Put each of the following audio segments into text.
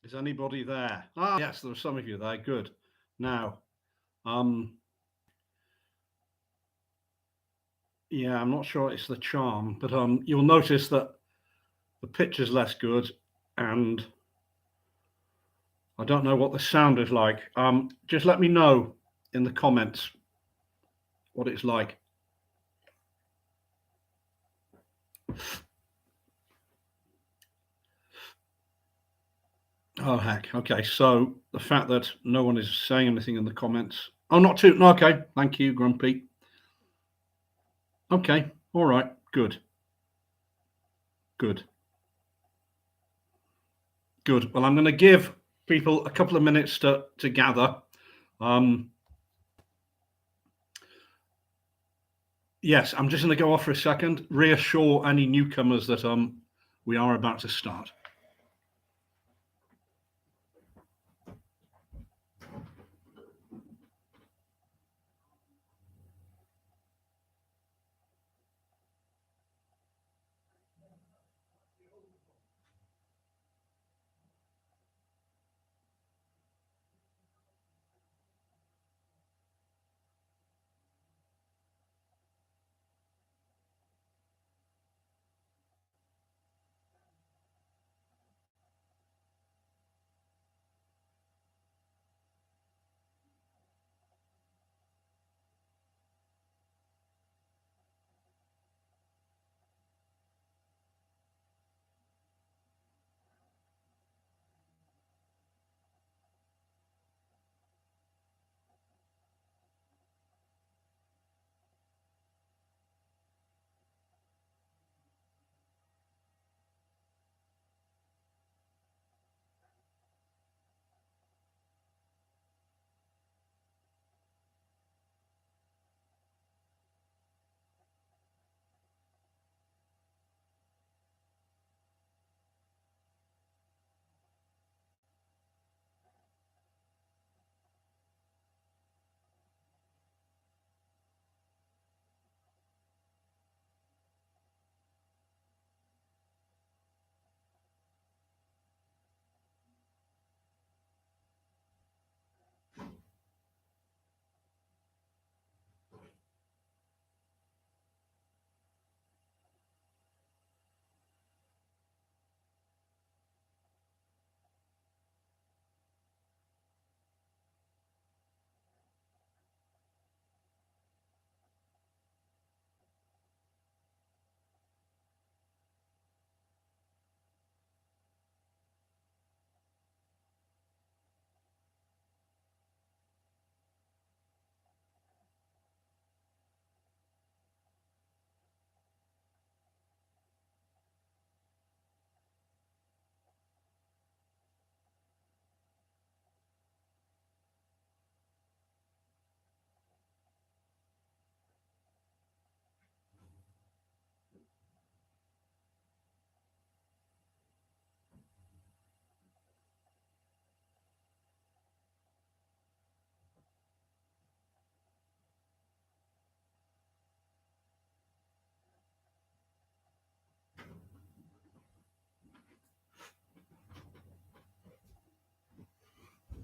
Is anybody there? Ah, yes, there are some of you there. Good. Now, yeah, I'm not sure it's the charm, but you'll notice that the picture's less good, and I don't know what the sound is like. Just let me know in the comments what it's like. Oh, heck. Okay, so the fact that no one is saying anything in the comments. Oh, not too. No, okay. Thank you, Grumpy. Okay. All right. Good. Good. Good. Well, I'm going to give people a couple of minutes to gather. Yes, I'm just going to go off for a second, reassure any newcomers that we are about to start.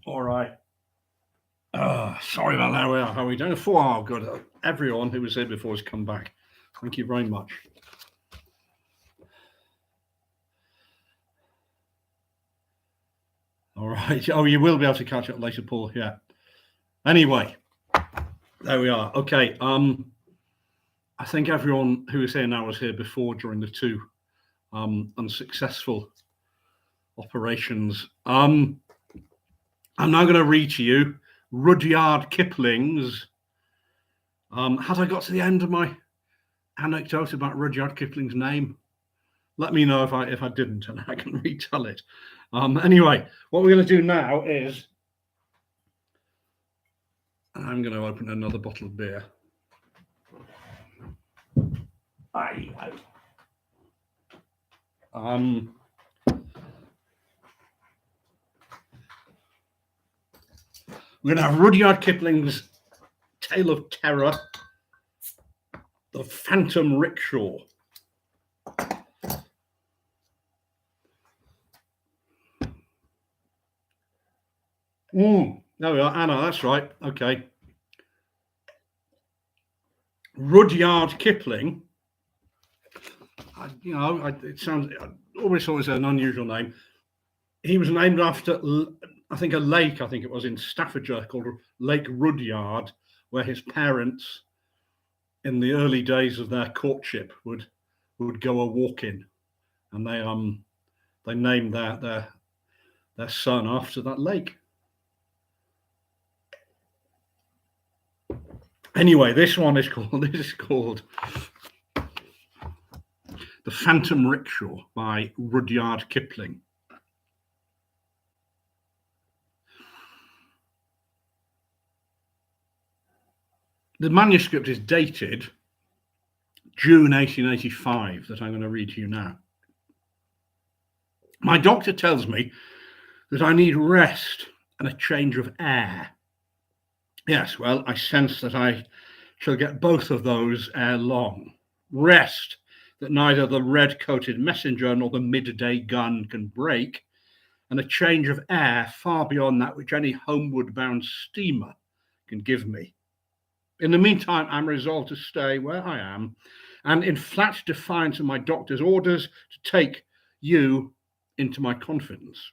All right. Sorry about that. How are we doing? 4 hour good. Everyone who was here before has come back. Thank you very much. All right. Oh, you will be able to catch up later, Paul. Yeah. Anyway, there we are. Okay. I think everyone who is here now was here before during the 2 unsuccessful operations. I'm now going to read to you Rudyard Kipling's. Had I got to the end of my anecdote about Rudyard Kipling's name? Let me know if I didn't, and I can retell it. Anyway, what we're going to do now is I'm going to open another bottle of beer. We're going to have Rudyard Kipling's Tale of Terror, The Phantom Rickshaw. There we are, Anna, that's right. Okay. Rudyard Kipling. It sounds, I always thought it was an unusual name. He was named after, I think, a lake, I think it was in Staffordshire, called Lake Rudyard, where his parents, in the early days of their courtship, would go a walk-in, and they named their son after that lake. Anyway, this is called The Phantom Rickshaw by Rudyard Kipling. The manuscript is dated June 1885, that I'm going to read to you now. My doctor tells me that I need rest and a change of air. Yes, well, I sense that I shall get both of those ere long. Rest that neither the red-coated messenger nor the midday gun can break, and a change of air far beyond that which any homeward-bound steamer can give me. In the meantime, I'm resolved to stay where I am, and in flat defiance of my doctor's orders, to take you into my confidence.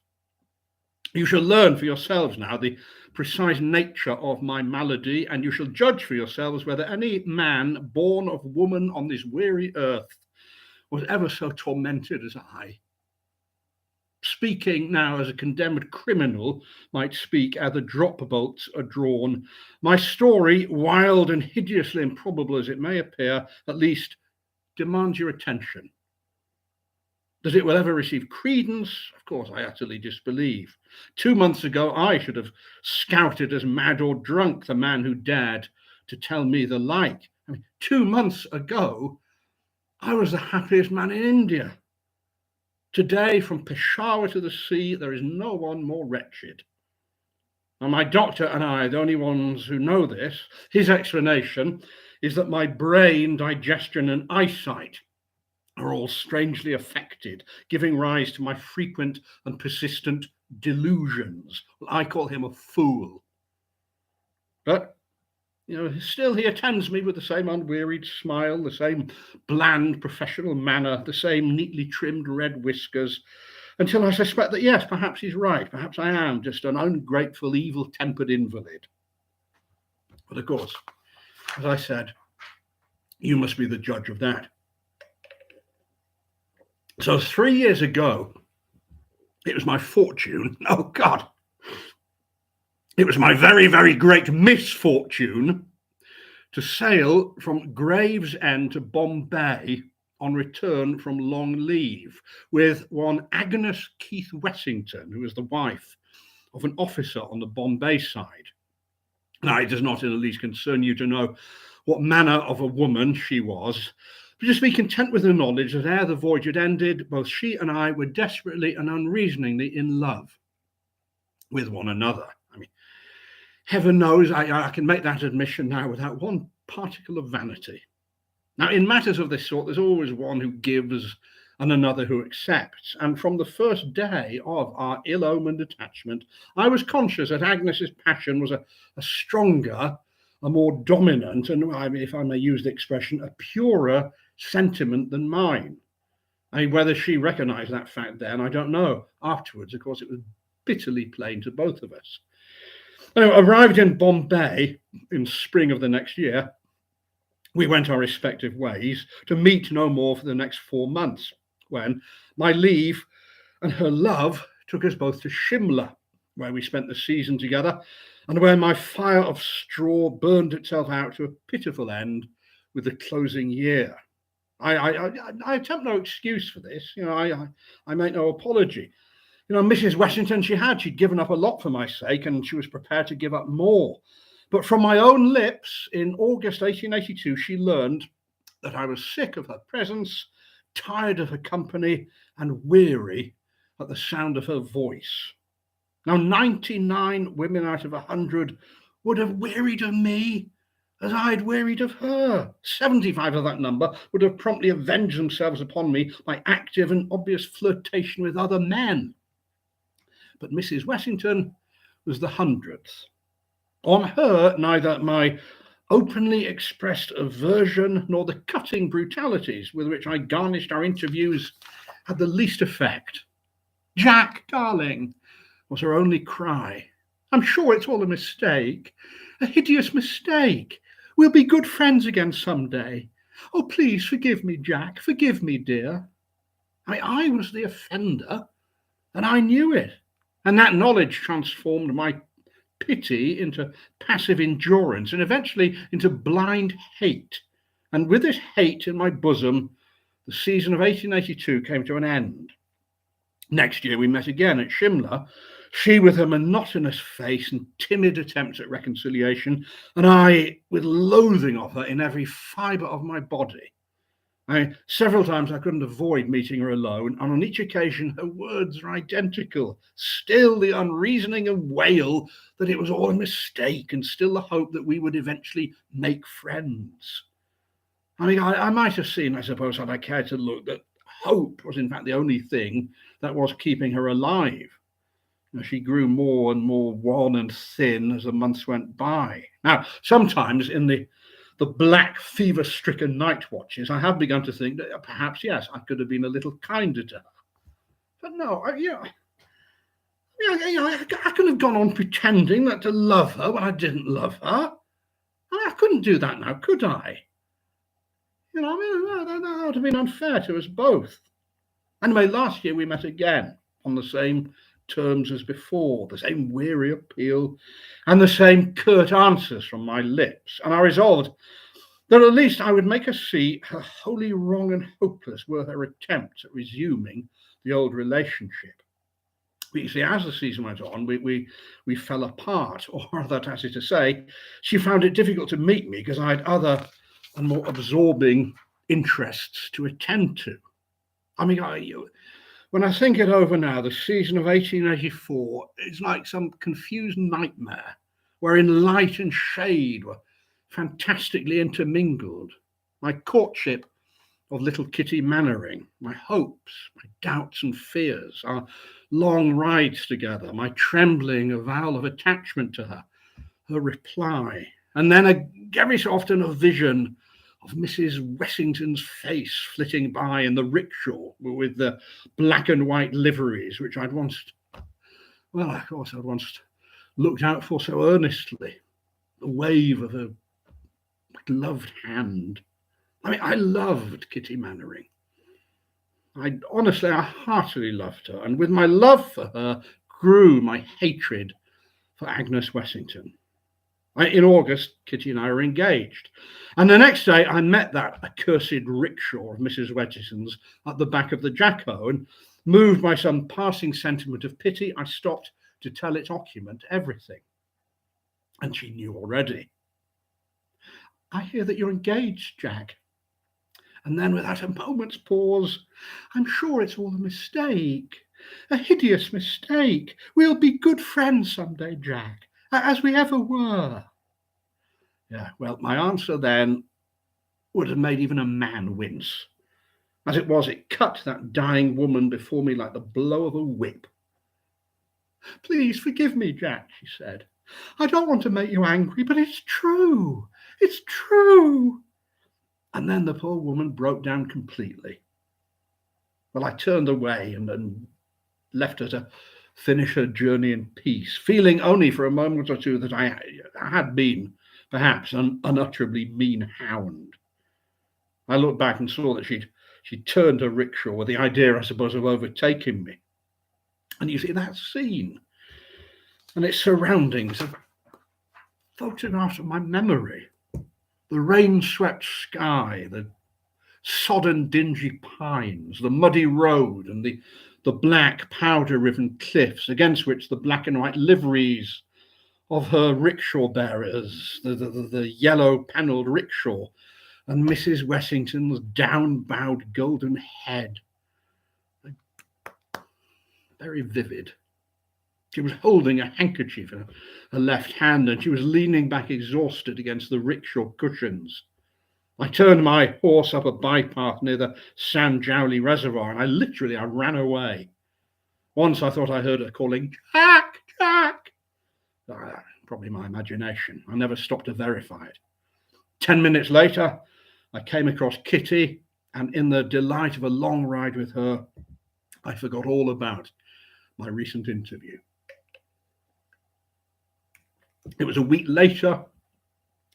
You shall learn for yourselves now the precise nature of my malady, and you shall judge for yourselves whether any man born of woman on this weary earth was ever so tormented as I. Speaking now as a condemned criminal might speak ere the drop bolts are drawn, my story, wild and hideously improbable as it may appear, at least demands your attention. That it will ever receive credence, of course, I utterly disbelieve. 2 months ago, I should have scouted as mad or drunk the man who dared to tell me the like. 2 months ago, I was the happiest man in India. Today, from Peshawar to the sea, there is no one more wretched. Now, my doctor and I are the only ones who know this. His explanation is that my brain, digestion, and eyesight are all strangely affected, giving rise to my frequent and persistent delusions. Well, I call him a fool. But, still he attends me with the same unwearied smile, the same bland professional manner, the same neatly trimmed red whiskers, until I suspect that, yes, perhaps he's right. Perhaps I am just an ungrateful, evil-tempered invalid. But of course, as I said, you must be the judge of that. So 3 years ago, it was my fortune. Oh, God. It was my very, very great misfortune to sail from Gravesend to Bombay on return from long leave with one Agnes Keith Wessington, who was the wife of an officer on the Bombay side. Now, it does not in the least concern you to know what manner of a woman she was, but just be content with the knowledge that ere the voyage had ended, both she and I were desperately and unreasoningly in love with one another. Heaven knows I can make that admission now without one particle of vanity. Now, in matters of this sort, there's always one who gives and another who accepts. And from the first day of our ill-omened attachment, I was conscious that Agnes's passion was a stronger, a more dominant, and if I may use the expression, a purer sentiment than mine. Whether she recognized that fact then, I don't know. Afterwards, of course, it was bitterly plain to both of us. Arrived in Bombay in spring of the next year, we went our respective ways to meet no more for the next 4 months, when my leave and her love took us both to Shimla, where we spent the season together, and where my fire of straw burned itself out to a pitiful end with the closing year. I attempt no excuse for this. I make no apology. Mrs. Wessington, she'd given up a lot for my sake, and she was prepared to give up more. But from my own lips in August 1882, she learned that I was sick of her presence, tired of her company, and weary at the sound of her voice. Now, 99 women out of 100 would have wearied of me as I had wearied of her. 75 of that number would have promptly avenged themselves upon me by active and obvious flirtation with other men. But Mrs. Wessington was the 100th. On her, neither my openly expressed aversion nor the cutting brutalities with which I garnished our interviews had the least effect. "Jack, darling," was her only cry. "I'm sure it's all a mistake, a hideous mistake. We'll be good friends again some day. Oh, please forgive me, Jack. Forgive me, dear." I was the offender, and I knew it. And that knowledge transformed my pity into passive endurance and eventually into blind hate. And with this hate in my bosom, the season of 1882 came to an end. Next year we met again at Shimla, she with her monotonous face and timid attempts at reconciliation, and I with loathing of her in every fibre of my body. Several times I couldn't avoid meeting her alone, and on each occasion her words are identical. Still the unreasoning wail that it was all a mistake, and still the hope that we would eventually make friends. I might have seen, I suppose, had I cared to look, that hope was in fact the only thing that was keeping her alive. She grew more and more wan and thin as the months went by. Now, sometimes in the black fever-stricken night watches, I have begun to think that perhaps, yes, I could have been a little kinder to her. But no, I couldn't have gone on pretending that to love her when I didn't love her. I couldn't do that now, could I? That would have been unfair to us both. Anyway, last year we met again on the same terms as before, the same weary appeal and the same curt answers from my lips. And I resolved that at least I would make her see how wholly wrong and hopeless were her attempts at resuming the old relationship. But you see, as the season went on, we fell apart, or rather, that is to say, she found it difficult to meet me because I had other and more absorbing interests to attend to. When I think it over now, the season of 1884 is like some confused nightmare wherein light and shade were fantastically intermingled. My courtship of little Kitty Mannering, my hopes, my doubts and fears, our long rides together, my trembling avowal of attachment to her, her reply, and then every so often a vision of Mrs. Wessington's face flitting by in the rickshaw with the black and white liveries, which I'd once looked out for so earnestly. The wave of her gloved hand. I loved Kitty Mannering. I heartily loved her, and with my love for her grew my hatred for Agnes Wessington. In August, Kitty and I were engaged. And the next day, I met that accursed rickshaw of Mrs. Wessington's at the back of the Jacko, and moved by some passing sentiment of pity, I stopped to tell its occupant everything. And she knew already. "I hear that you're engaged, Jack." And then, without a moment's pause, "I'm sure it's all a mistake, a hideous mistake. We'll be good friends someday, Jack, as we ever were." Yeah, well, my answer then would have made even a man wince. As it was, it cut that dying woman before me like the blow of a whip. "Please forgive me, Jack," she said. "I don't want to make you angry, but it's true. It's true." And then the poor woman broke down completely. Well, I turned away and left her to finish her journey in peace, feeling only for a moment or two that I had been perhaps an unutterably mean hound. I looked back and saw that she'd turned her rickshaw with the idea, I suppose, of overtaking me. And you see, that scene and its surroundings are photographed of my memory. The rain-swept sky, the sodden, dingy pines, the muddy road, and the black, powder-riven cliffs against which the black and white liveries of her rickshaw bearers, the yellow panelled rickshaw, and Mrs. Wessington's down-bowed golden head. Very vivid. She was holding a handkerchief in her left hand, and she was leaning back exhausted against the rickshaw cushions. I turned my horse up a bypath near the Sanjowli Reservoir, and I ran away. Once I thought I heard her calling, "Jack, Jack!" Probably my imagination. I never stopped to verify it. 10 minutes later, I came across Kitty, and in the delight of a long ride with her, I forgot all about my recent interview. It was a week later,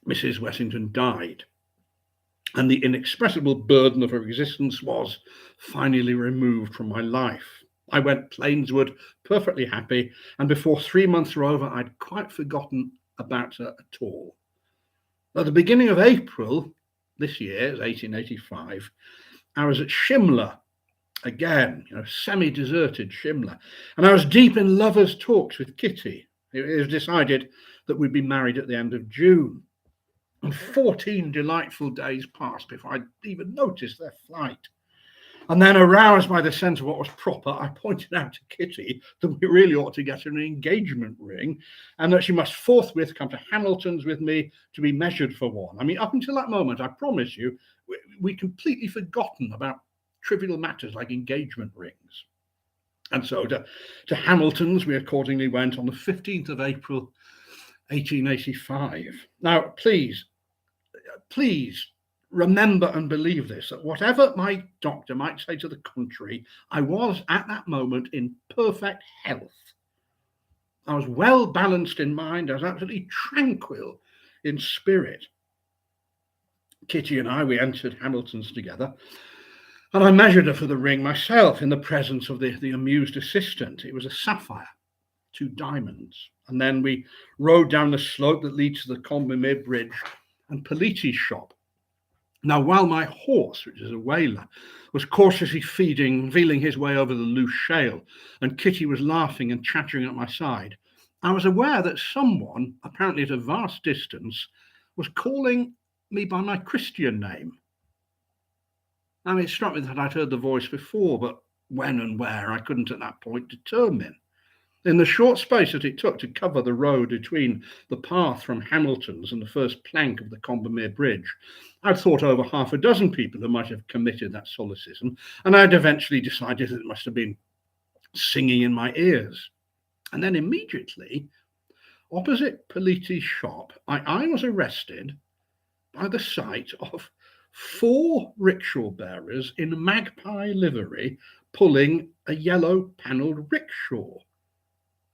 Mrs. Wessington died, and the inexpressible burden of her existence was finally removed from my life. I went plainsward, perfectly happy, and before 3 months were over, I'd quite forgotten about her at all. At the beginning of April this year, 1885, I was at Shimla again, semi-deserted Shimla, and I was deep in lovers' talks with Kitty. It was decided that we'd be married at the end of June. And 14 delightful days passed before I'd even noticed their flight. And then, aroused by the sense of what was proper, I pointed out to Kitty that we really ought to get her an engagement ring, and that she must forthwith come to Hamilton's with me to be measured for one. I mean, up until that moment, I promise you, we'd completely forgotten about trivial matters like engagement rings. And so to Hamilton's we accordingly went on the 15th of April, 1885. Now, please remember and believe this, that whatever my doctor might say to the contrary, I was at that moment in perfect health. I was well balanced in mind. I was absolutely tranquil in spirit. Kitty and I, we entered Hamilton's together, and I measured her for the ring myself in the presence of the amused assistant. It was a sapphire, 2 diamonds. And then we rode down the slope that leads to the Combermere Bridge and Politi's shop. Now, while my horse, which is a whaler, was cautiously feeling his way over the loose shale, and Kitty was laughing and chattering at my side, I was aware that someone, apparently at a vast distance, was calling me by my Christian name. I mean, it struck me that I'd heard the voice before, but when and where I couldn't at that point determine. In the short space that it took to cover the road between the path from Hamilton's and the first plank of the Combermere Bridge, I'd thought over half a dozen people who might have committed that solecism, and I'd eventually decided that it must have been singing in my ears. And then immediately, opposite Politi's shop, I was arrested by the sight of 4 rickshaw bearers in magpie livery pulling a yellow panelled rickshaw.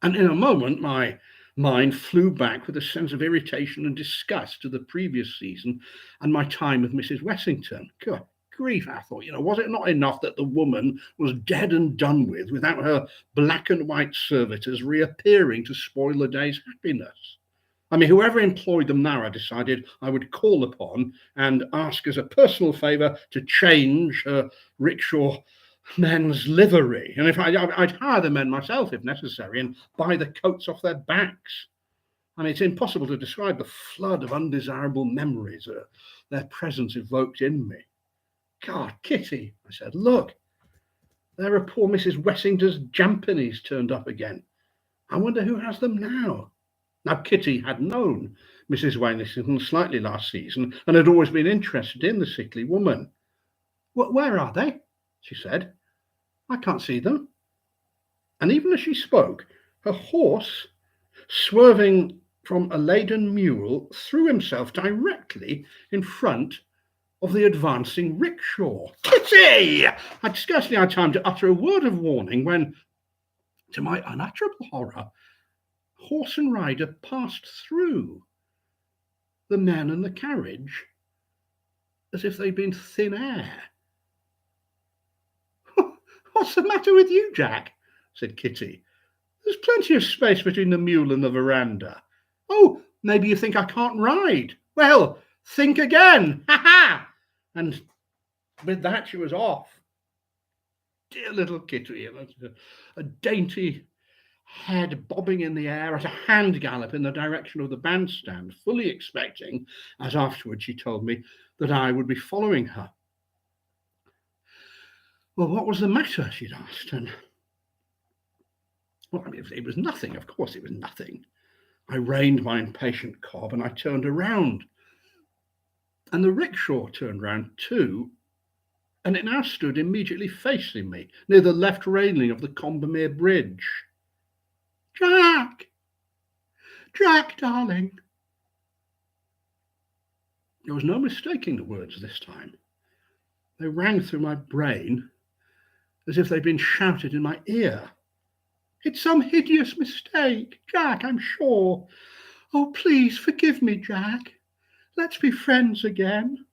And in a moment, my mind flew back with a sense of irritation and disgust to the previous season and my time with Mrs. Wessington. Good grief, I thought, was it not enough that the woman was dead and done with without her black and white servitors reappearing to spoil the day's happiness? I mean, whoever employed them now, I decided I would call upon and ask as a personal favour to change her rickshaw men's livery. And if I'd hire the men myself if necessary and buy the coats off their backs. I mean, it's impossible to describe the flood of undesirable memories their presence evoked in me. God, Kitty, I said, look, there are poor Mrs. Wessington's jumpernies turned up again. I wonder who has them now. Now, Kitty had known Mrs. Wessington slightly last season and had always been interested in the sickly woman. Where are they? She said. I can't see them. And even as she spoke, her horse, swerving from a laden mule, threw himself directly in front of the advancing rickshaw. Kitty! I'd scarcely had time to utter a word of warning when, to my unutterable horror, horse and rider passed through the men and the carriage as if they'd been thin air. What's the matter with you, Jack? Said Kitty. There's plenty of space between the mule and the veranda. Oh, maybe you think I can't ride. Well, think again. Ha ha! And with that she was off. Dear little Kitty, a dainty head bobbing in the air at a hand gallop in the direction of the bandstand, fully expecting, as afterwards she told me, that I would be following her. Well, what was the matter? She'd asked. And well, I mean, it was nothing. Of course, it was nothing. I reined my impatient cob and I turned around. And the rickshaw turned round too, and it now stood immediately facing me, near the left railing of the Combermere Bridge. Jack! Jack, darling. There was no mistaking the words this time. They rang through my brain as if they'd been shouted in my ear. It's some hideous mistake, Jack, I'm sure. Oh, please forgive me, Jack. Let's be friends again.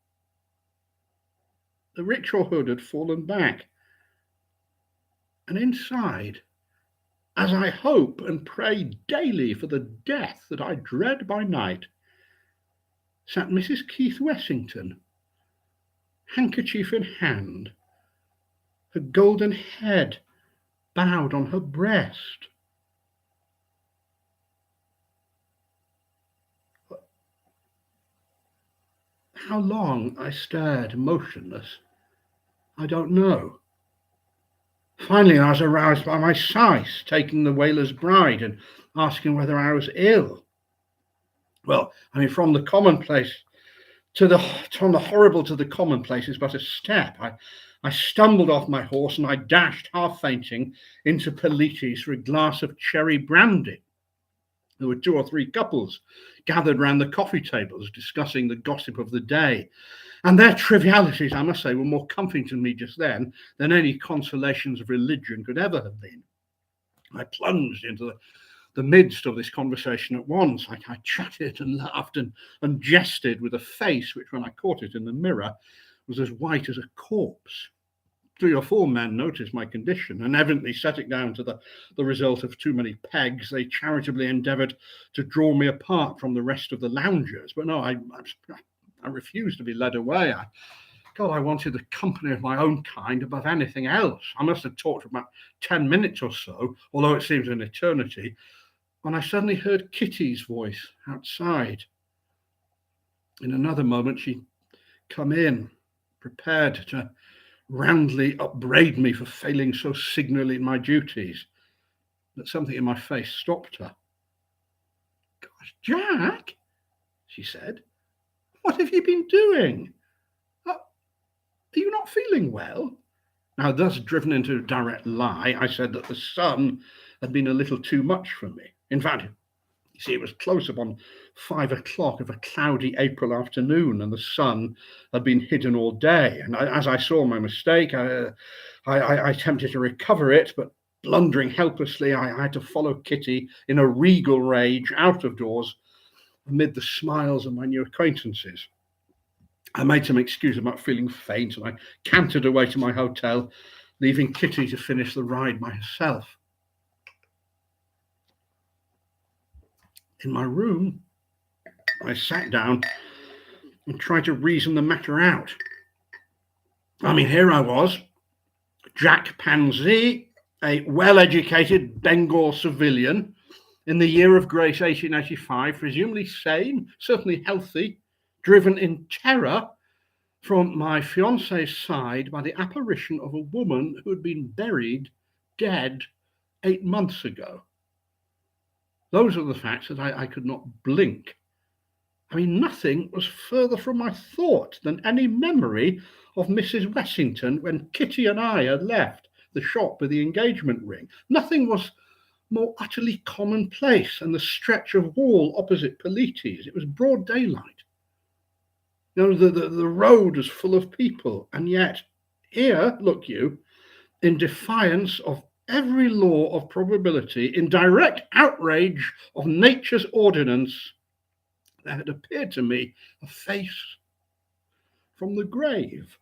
The rickshaw hood had fallen back, and inside, as I hope and pray daily for the death that I dread by night, sat Mrs. Keith Wessington, handkerchief in hand, her golden head bowed on her breast. How long I stared motionless, I don't know. Finally, I was aroused by my Syce taking the whaler's bride and asking whether I was ill. Well, I mean, from the horrible to the commonplace is but a step. I stumbled off my horse and I dashed, half fainting, into Politis for a glass of cherry brandy. There were 2 or 3 couples gathered round the coffee tables discussing the gossip of the day. And their trivialities, I must say, were more comforting to me just then than any consolations of religion could ever have been. I plunged into the midst of this conversation at once. I chatted and laughed and jested with a face which, when I caught it in the mirror, was as white as a corpse. 3 or 4 men noticed my condition, and evidently setting down to the result of too many pegs, they charitably endeavoured to draw me apart from the rest of the loungers. But no, I refused to be led away. I wanted the company of my own kind above anything else. I must have talked for about 10 minutes or so, although it seems an eternity, when I suddenly heard Kitty's voice outside. In another moment, she'd come in, prepared to roundly upbraid me for failing so signally in my duties, but something in my face stopped her. Gosh, Jack, she said, what have you been doing? Are you not feeling well? Now, thus driven into a direct lie, I said that the sun had been a little too much for me. In fact, you see, it was close upon 5 o'clock of a cloudy April afternoon, and the sun had been hidden all day. And as I saw my mistake, I attempted to recover it, but blundering helplessly, I had to follow Kitty in a regal rage out of doors amid the smiles of my new acquaintances. I made some excuse about feeling faint, and I cantered away to my hotel, leaving Kitty to finish the ride by herself. In my room, I sat down and tried to reason the matter out. I mean, here I was, Jack Pansy, a well-educated Bengal civilian, in the year of grace 1885, presumably sane, certainly healthy, driven in terror from my fiancé's side by the apparition of a woman who had been buried dead 8 months ago. Those are the facts that I could not blink. I mean, nothing was further from my thought than any memory of Mrs. Wessington when Kitty and I had left the shop with the engagement ring. Nothing was more utterly commonplace than the stretch of wall opposite Politis. It was broad daylight. You know, the road was full of people, and yet here, look you, in defiance of every law of probability, in direct outrage of nature's ordinance, there had appeared to me a face from the grave.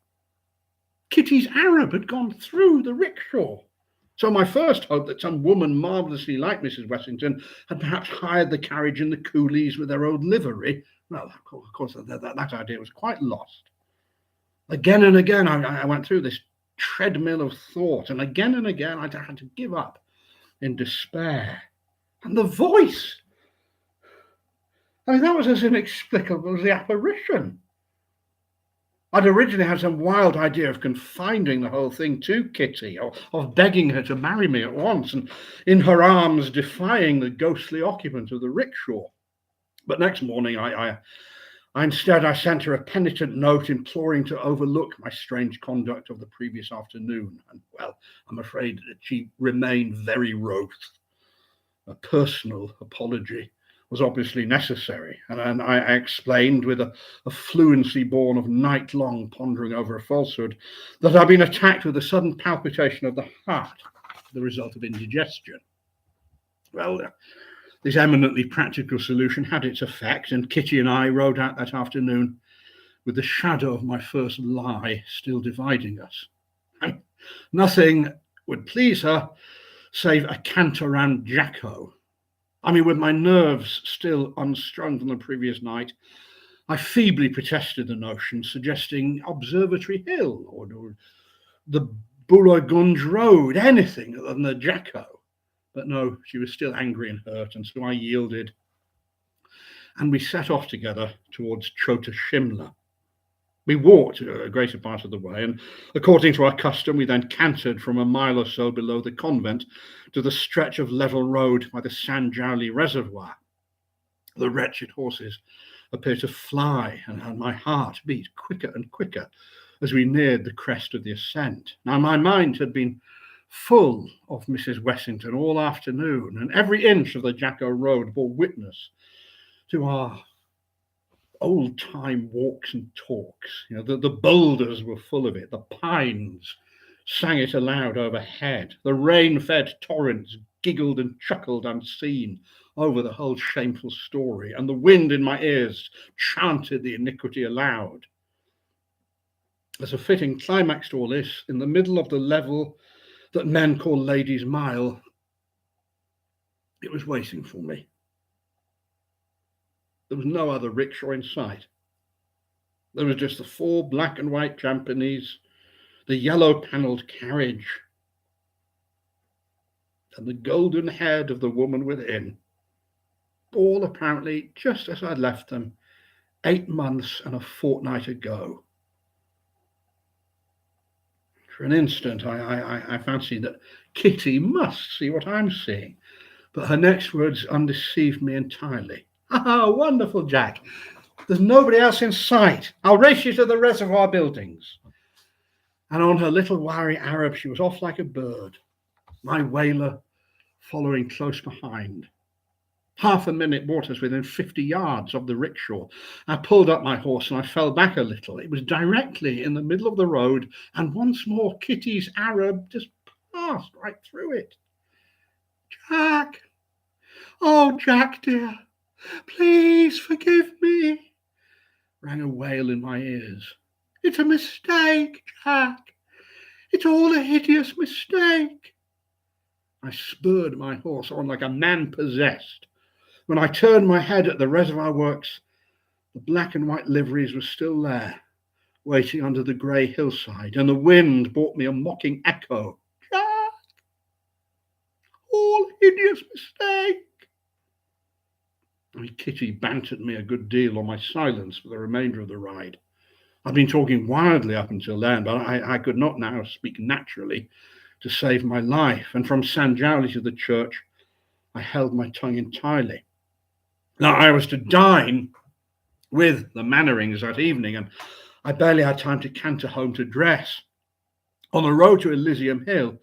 Kitty's Arab had gone through the rickshaw. So my first hope that some woman marvellously like Mrs. Wessington had perhaps hired the carriage and the coolies with their old livery, well, of course, that idea was quite lost. Again and again, I went through this treadmill of thought, and again I had to give up in despair. And the voice, I mean, that was as inexplicable as the apparition. I'd originally had some wild idea of confining the whole thing to Kitty, or of begging her to marry me at once, and in her arms defying the ghostly occupant of the rickshaw. But next morning, I instead sent her a penitent note imploring to overlook my strange conduct of the previous afternoon. And, well, I'm afraid that she remained very wroth. A personal apology was obviously necessary, and I explained with a fluency born of night-long pondering over a falsehood that I'd been attacked with a sudden palpitation of the heart, the result of indigestion. Well, this eminently practical solution had its effect, and Kitty and I rode out that afternoon with the shadow of my first lie still dividing us. And nothing would please her save a canter round Jacko. I mean, with my nerves still unstrung from the previous night, I feebly protested the notion, suggesting Observatory Hill or the Boulagunge Road, anything other than the Jacko. But no, she was still angry and hurt, and so I yielded. And we set off together towards Chota Shimla. We walked a greater part of the way, and according to our custom, we then cantered from a mile or so below the convent to the stretch of level road by the Sanjowli Reservoir. The wretched horses appeared to fly, and my heart beat quicker and quicker as we neared the crest of the ascent. Now, my mind had been full of Mrs. Wessington all afternoon, and every inch of the Jacko Road bore witness to our old-time walks and talks. You know, the boulders were full of it. The pines sang it aloud overhead. The rain-fed torrents giggled and chuckled unseen over the whole shameful story, and the wind in my ears chanted the iniquity aloud. As a fitting climax to all this, in the middle of the level that men call Ladies' Mile, it was waiting for me. There was no other rickshaw in sight. There was just the 4 black and white Japanese, the yellow panelled carriage, and the golden head of the woman within, all apparently just as I'd left them 8 months and a fortnight ago. For an instant, I fancied that Kitty must see what I'm seeing, but her next words undeceived me entirely. Ah, wonderful, Jack. There's nobody else in sight. I'll race you to the reservoir buildings. And on her little wiry Arab, she was off like a bird, my whaler following close behind. Half a minute brought us within 50 yards of the rickshaw. I pulled up my horse and I fell back a little. It was directly in the middle of the road, and once more Kitty's Arab just passed right through it. Jack! Oh, Jack, dear! Please forgive me, rang a wail in my ears. It's a mistake, Jack. It's all a hideous mistake. I spurred my horse on like a man possessed. When I turned my head at the reservoir works, the black and white liveries were still there, waiting under the grey hillside, and the wind brought me a mocking echo. Jack! All hideous mistake. Kitty bantered me a good deal on my silence for the remainder of the ride. I'd been talking wildly up until then, but I could not now speak naturally to save my life, and from Sanjowli to the church, I held my tongue entirely. Now, I was to dine with the Mannerings that evening, and I barely had time to canter home to dress. On the road to Elysium Hill,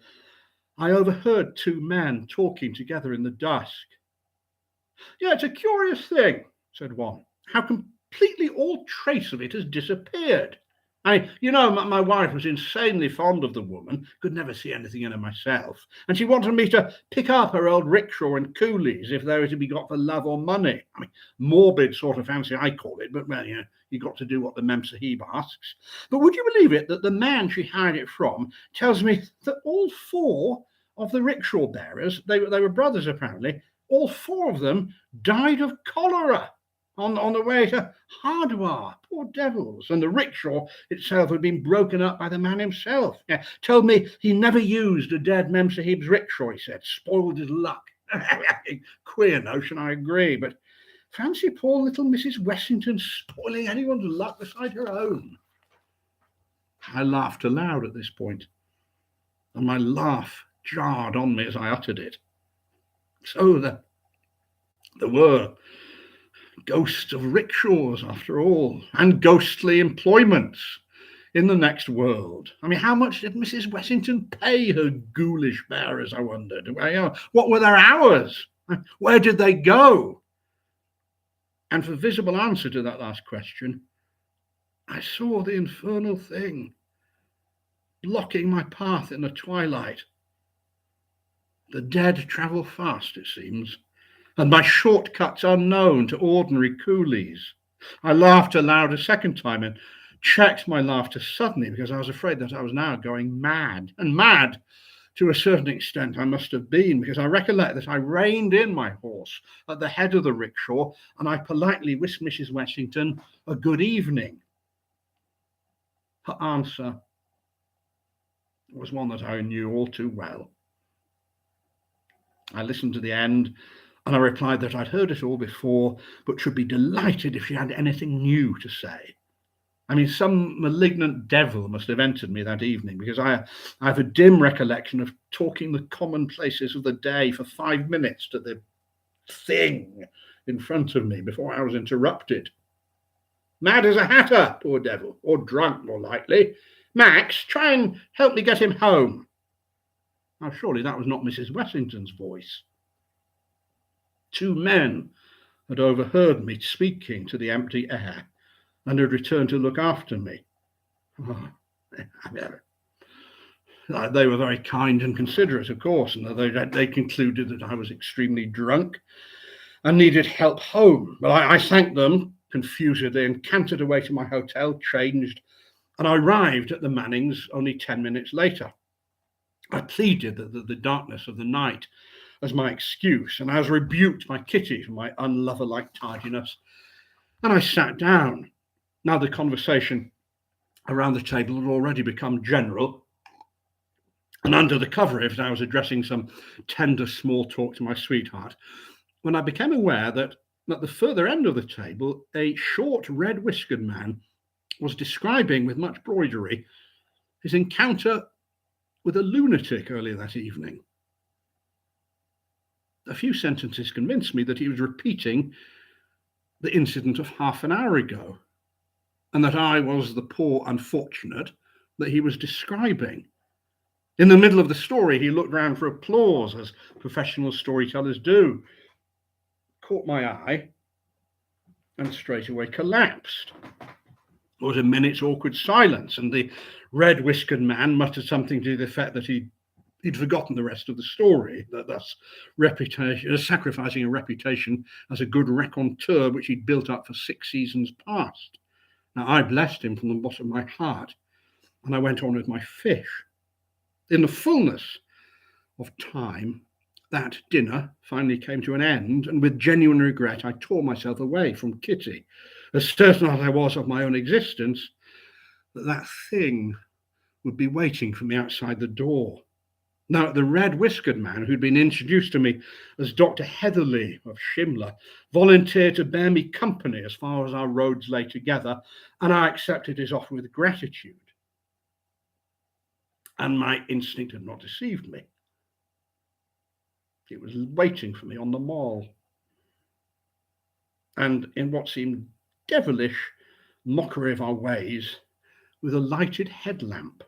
I overheard 2 men talking together in the dusk. Yeah, it's a curious thing, said one, how completely all trace of it has disappeared. My wife was insanely fond of the woman, could never see anything in her myself, and she wanted me to pick up her old rickshaw and coolies if they were to be got for love or money. Morbid sort of fancy, I call it, but well, you got to do what the Mem Sahib asks. But would you believe it that the man she hired it from tells me that all 4 of the rickshaw bearers, they were brothers apparently, all 4 of them died of cholera on the way to Hardwar, poor devils, and the rickshaw itself had been broken up by the man himself. Told me he never used a dead Mem Sahib's rickshaw, he said, spoiled his luck. Queer notion, I agree, but fancy poor little Mrs. Wessington spoiling anyone's luck beside her own. I laughed aloud at this point, and my laugh jarred on me as I uttered it. So there were ghosts of rickshaws, after all, and ghostly employments in the next world. How much did Mrs. Wessington pay her ghoulish bearers, I wondered? What were their hours? Where did they go? And for visible answer to that last question, I saw the infernal thing blocking my path in the twilight. The dead travel fast, it seems, and my shortcuts unknown to ordinary coolies. I laughed aloud a second time and checked my laughter suddenly because I was afraid that I was now going mad. And mad, to a certain extent, I must have been, because I recollect that I reined in my horse at the head of the rickshaw and I politely wished Mrs. Wessington a good evening. Her answer was one that I knew all too well. I listened to the end and I replied that I'd heard it all before, but should be delighted if she had anything new to say. I mean, some malignant devil must have entered me that evening, because I have a dim recollection of talking the commonplaces of the day for 5 minutes to the thing in front of me before I was interrupted. Mad as a hatter, poor devil, or drunk more likely. Max, try and help me get him home. Now, surely that was not Mrs. Wessington's voice. 2 men had overheard me speaking to the empty air and had returned to look after me. Oh, they were very kind and considerate, of course, and they concluded that I was extremely drunk and needed help home. But I thanked them confusedly and cantered away to my hotel, changed, and I arrived at the Mannings only 10 minutes later. I pleaded the darkness of the night as my excuse, and I was rebuked by Kitty for my unlover-like tardiness, and I sat down. Now the conversation around the table had already become general, and under the cover of it, I was addressing some tender small talk to my sweetheart, when I became aware that at the further end of the table, a short, red-whiskered man was describing with much broidery his encounter with a lunatic earlier that evening. A few sentences convinced me that he was repeating the incident of half an hour ago, and that I was the poor unfortunate that he was describing. In the middle of the story, he looked round for applause, as professional storytellers do, caught my eye, and straightway collapsed. There was a minute's awkward silence, and the red-whiskered man muttered something to the effect that he'd forgotten the rest of the story, that thus sacrificing a reputation as a good raconteur which he'd built up for 6 seasons past. Now, I blessed him from the bottom of my heart, and I went on with my fish. In the fullness of time, that dinner finally came to an end, and with genuine regret, I tore myself away from Kitty, as certain as I was of my own existence that thing would be waiting for me outside the door. Now, the red-whiskered man, who'd been introduced to me as Dr. Heatherley of Shimla, volunteered to bear me company as far as our roads lay together, and I accepted his offer with gratitude. And my instinct had not deceived me. It was waiting for me on the mall. And in what seemed devilish mockery of our ways, with a lighted headlamp.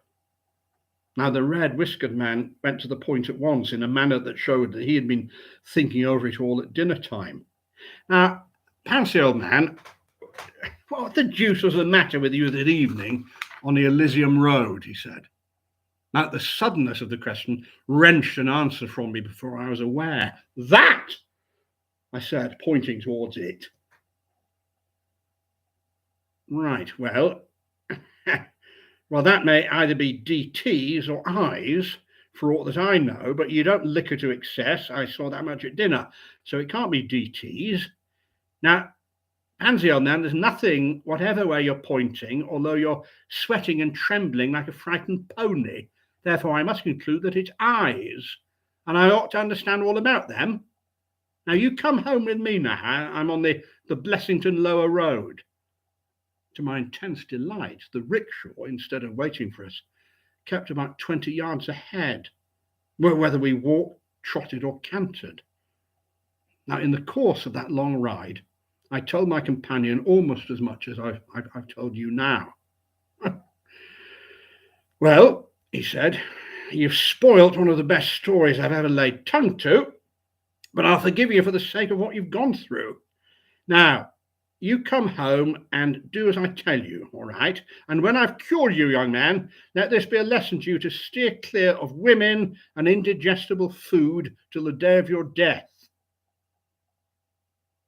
Now, the red-whiskered man went to the point at once in a manner that showed that he had been thinking over it all at dinner time. Now, Pansy, old man, what the deuce was the matter with you that evening on the Elysium Road, he said. Now, the suddenness of the question wrenched an answer from me before I was aware. That, I said, pointing towards it. Right, well, that may either be DTs or I's, for aught that I know, but you don't liquor to excess. I saw that much at dinner, so it can't be DTs. Now, Pansy, old man, there's nothing, whatever way you're pointing, although you're sweating and trembling like a frightened pony. Therefore, I must conclude that it's I's, and I ought to understand all about them. Now, you come home with me now. I'm on the Blessington Lower Road. To my intense delight, the rickshaw, instead of waiting for us, kept about 20 yards ahead, whether we walked, trotted, or cantered. Now, in the course of that long ride, I told my companion almost as much as I've told you now. Well, he said, you've spoilt one of the best stories I've ever laid tongue to, but I'll forgive you for the sake of what you've gone through. Now, You come home and do as I tell you, all right? And when I've cured you, young man, let this be a lesson to you to steer clear of women and indigestible food till the day of your death.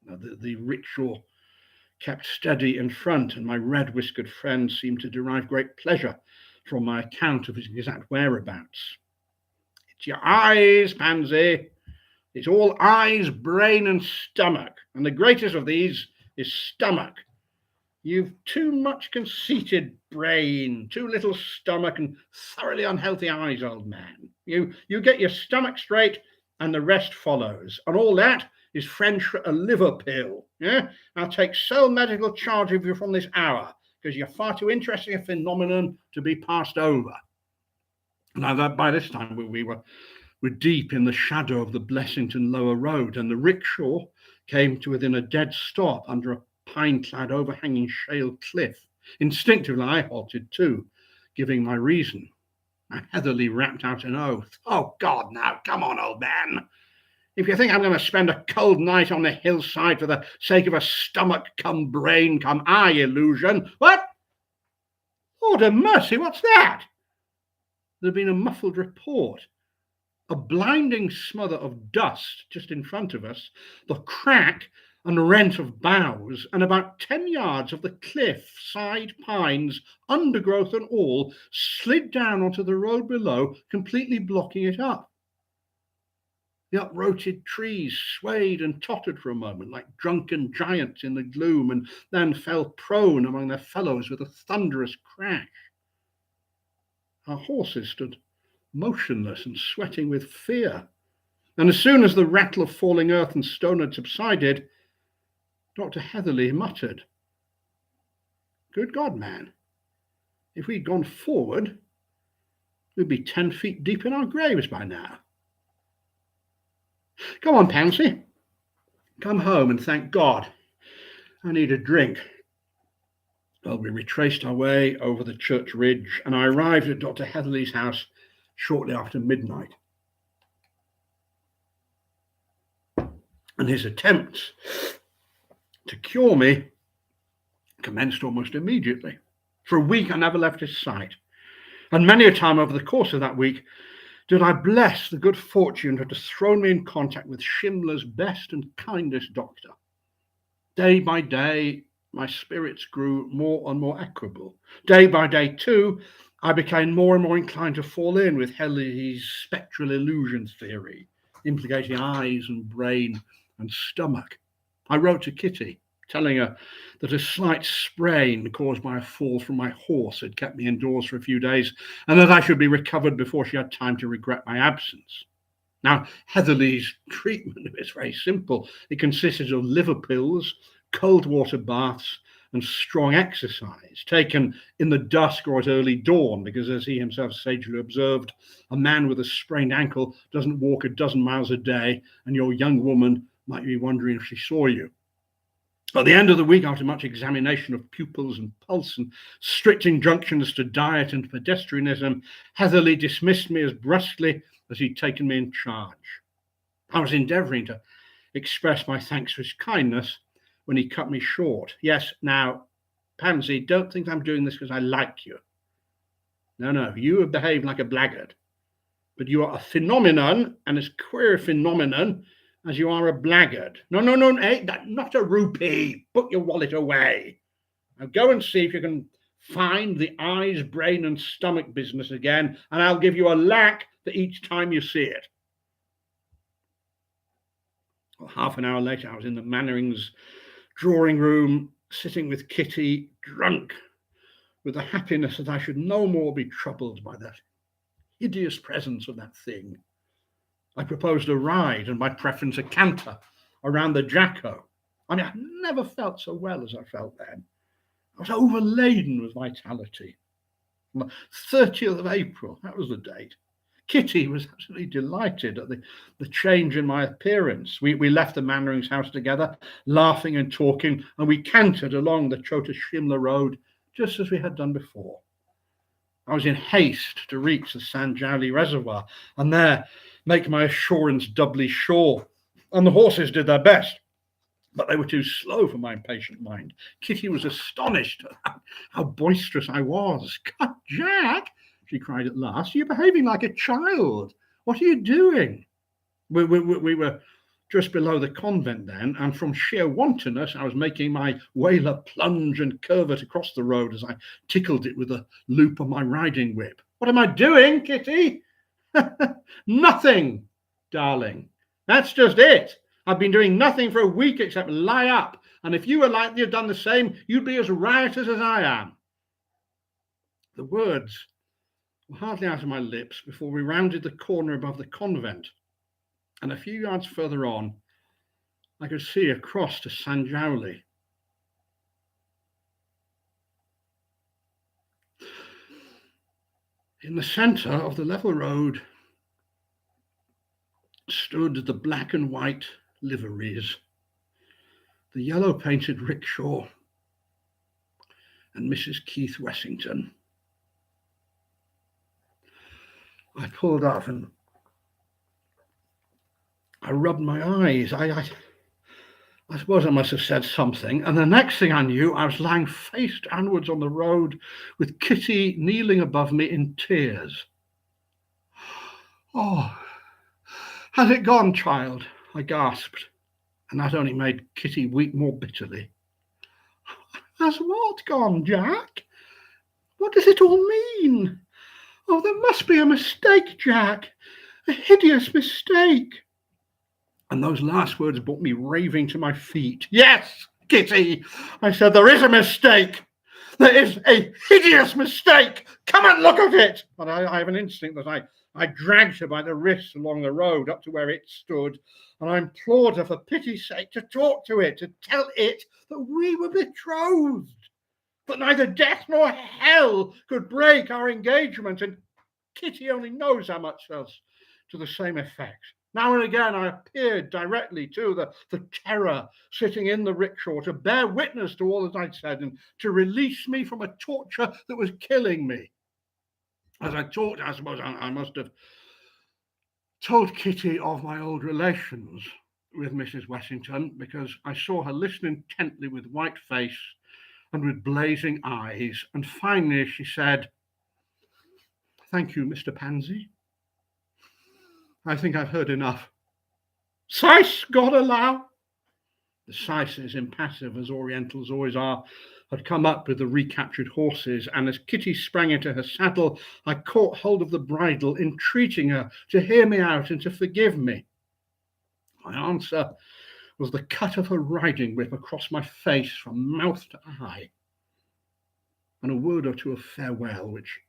Now, the rickshaw kept steady in front, and my red-whiskered friend seemed to derive great pleasure from my account of his exact whereabouts. It's your eyes, Pansy. It's all eyes, brain, and stomach. And the greatest of these is stomach. You've too much conceited brain, too little stomach, and thoroughly unhealthy eyes, old man. You get your stomach straight, and the rest follows. And all that is French for a liver pill. Yeah? I'll take sole medical charge of you from this hour, because you're far too interesting a phenomenon to be passed over. Now, that by this time we were deep in the shadow of the Blessington Lower Road, and the rickshaw came to within a dead stop under a pine-clad overhanging shale cliff. Instinctively, I halted too, giving my reason. Heatherly rapped out an oath. Oh, God, now, come on, old man. If you think I'm going to spend a cold night on the hillside for the sake of a stomach come brain come eye illusion. What? Lord of mercy, what's that? There had been a muffled report. A blinding smother of dust just in front of us, the crack and rent of boughs, and about 10 yards of the cliff, side pines, undergrowth and all, slid down onto the road below, completely blocking it up. The uprooted trees swayed and tottered for a moment like drunken giants in the gloom, and then fell prone among their fellows with a thunderous crash. Our horses stood motionless and sweating with fear. And as soon as the rattle of falling earth and stone had subsided, Dr. Heatherly muttered, "Good God, man, if we'd gone forward, we'd be 10 feet deep in our graves by now. Come on, Pansy, come home and thank God. I need a drink." Well, we retraced our way over the church ridge, and I arrived at Dr. Heatherly's house shortly after midnight. And his attempts to cure me commenced almost immediately. For a week, I never left his sight. And many a time over the course of that week did I bless the good fortune that has thrown me in contact with Shimla's best and kindest doctor. Day by day, my spirits grew more and more equable. Day by day, too, I became more and more inclined to fall in with Heatherly's spectral illusion theory, implicating eyes and brain and stomach. I wrote to Kitty, telling her that a slight sprain caused by a fall from my horse had kept me indoors for a few days, and that I should be recovered before she had time to regret my absence. Now, Heatherly's treatment is very simple. It consisted of liver pills, cold water baths, and strong exercise, taken in the dusk or at early dawn, because, as he himself sagely observed, a man with a sprained ankle doesn't walk a dozen miles a day, and your young woman might be wondering if she saw you. At the end of the week, after much examination of pupils and pulse and strict injunctions to diet and pedestrianism, Heatherly dismissed me as brusquely as he'd taken me in charge. I was endeavouring to express my thanks for his kindness when he cut me short. "Yes, now, Pansy, don't think I'm doing this because I like you. No, you have behaved like a blackguard. But you are a phenomenon, and as queer a phenomenon as you are a blackguard. No, hey, not a rupee. Put your wallet away. Now go and see if you can find the eyes, brain, and stomach business again, and I'll give you a lac for each time you see it." Well, half an hour later, I was in the Mannerings' drawing room, sitting with Kitty, drunk with the happiness that I should no more be troubled by that hideous presence of that thing. I proposed a ride, and by preference a canter, around the Jacko. I never felt so well as I felt then. I was overladen with vitality. On the 30th of April, that was the date, Kitty was absolutely delighted at the change in my appearance. We left the Mannerings' house together, laughing and talking, and we cantered along the Chota Shimla road just as we had done before. I was in haste to reach the Sanjali Reservoir and there make my assurance doubly sure. And the horses did their best But they were too slow for my impatient mind. Kitty was astonished at how boisterous I was. God, Jack, she cried at last, you're behaving like a child. What are you doing? We were just below the convent then, and from sheer wantonness, I was making my whaler plunge and curvet across the road as I tickled it with the loop of my riding whip. What am I doing, Kitty? Nothing, darling. That's just it. I've been doing nothing for a week except lie up. And if you were likely to have done the same, you'd be as riotous as I am. The words were hardly out of my lips before we rounded the corner above the convent. And a few yards further on, I could see across to Sanjowli. In the centre of the level road stood the black and white liveries, the yellow painted rickshaw, and Mrs. Keith Wessington. I pulled off and I rubbed my eyes. I suppose I must have said something, and the next thing I knew, I was lying face downwards on the road with Kitty kneeling above me in tears. Oh, has it gone, child? I gasped, and that only made Kitty weep more bitterly. Has what gone, Jack? What does it all mean? Oh, there must be a mistake, Jack, a hideous mistake. And those last words brought me raving to my feet. Yes, Kitty, I said, there is a mistake. There is a hideous mistake. Come and look at it. But I have an instinct that I dragged her by the wrist along the road up to where it stood, and I implored her for pity's sake to talk to it, to tell it that we were betrothed, that neither death nor hell could break our engagement, and Kitty only knows how much else to the same effect. Now and again, I appeared directly to the terror sitting in the rickshaw to bear witness to all that I'd said and to release me from a torture that was killing me. As I talked, I suppose I must have told Kitty of my old relations with Mrs. Wessington, because I saw her listen intently with white face and with blazing eyes. And finally she said, "Thank you, Mr. Pansy. I think I've heard enough. Sice, God allow." The Syces, impassive as Orientals always are, had come up with the recaptured horses, and as Kitty sprang into her saddle, I caught hold of the bridle, entreating her to hear me out and to forgive me. My answer was the cut of her riding whip across my face from mouth to eye, and a word or two of farewell, which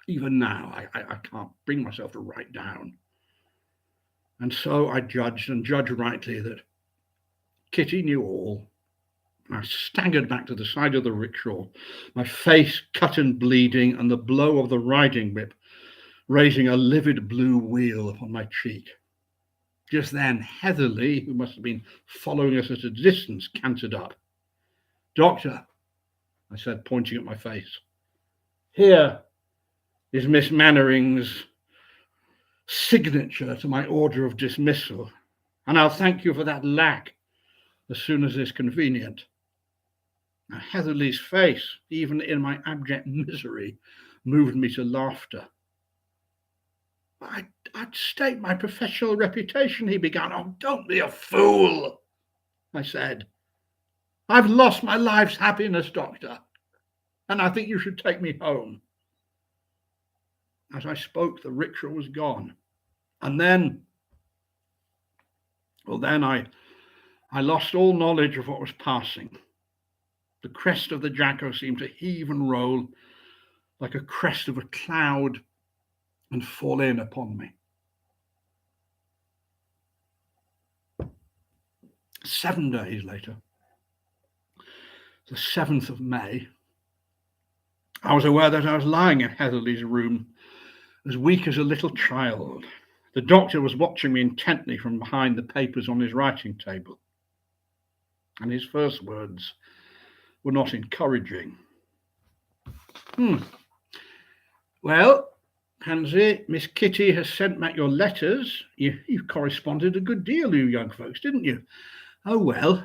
even now I can't bring myself to write down. And so I judged, and judged rightly, that Kitty knew all. I staggered back to the side of the rickshaw, my face cut and bleeding, and the blow of the riding whip raising a livid blue wheal upon my cheek. Just then, Heatherly, who must have been following us at a distance, cantered up. "Doctor," I said, pointing at my face, "here is Miss Mannering's signature to my order of dismissal, and I'll thank you for that lac as soon as it's convenient." Now, Heatherly's face, even in my abject misery, moved me to laughter. I'd stake my professional reputation," he began. "Oh, don't be a fool," I said. "I've lost my life's happiness, doctor, and I think you should take me home." As I spoke, the rickshaw was gone. And then I lost all knowledge of what was passing. The crest of the Jacko seemed to heave and roll like a crest of a cloud and fall in upon me. 7 days later, the 7th of May, I was aware that I was lying in Heatherly's room, as weak as a little child. The doctor was watching me intently from behind the papers on his writing table, and his first words were not encouraging. "Well, Pansy, Miss Kitty has sent back your letters. You corresponded a good deal, you young folks, didn't you? Oh, well,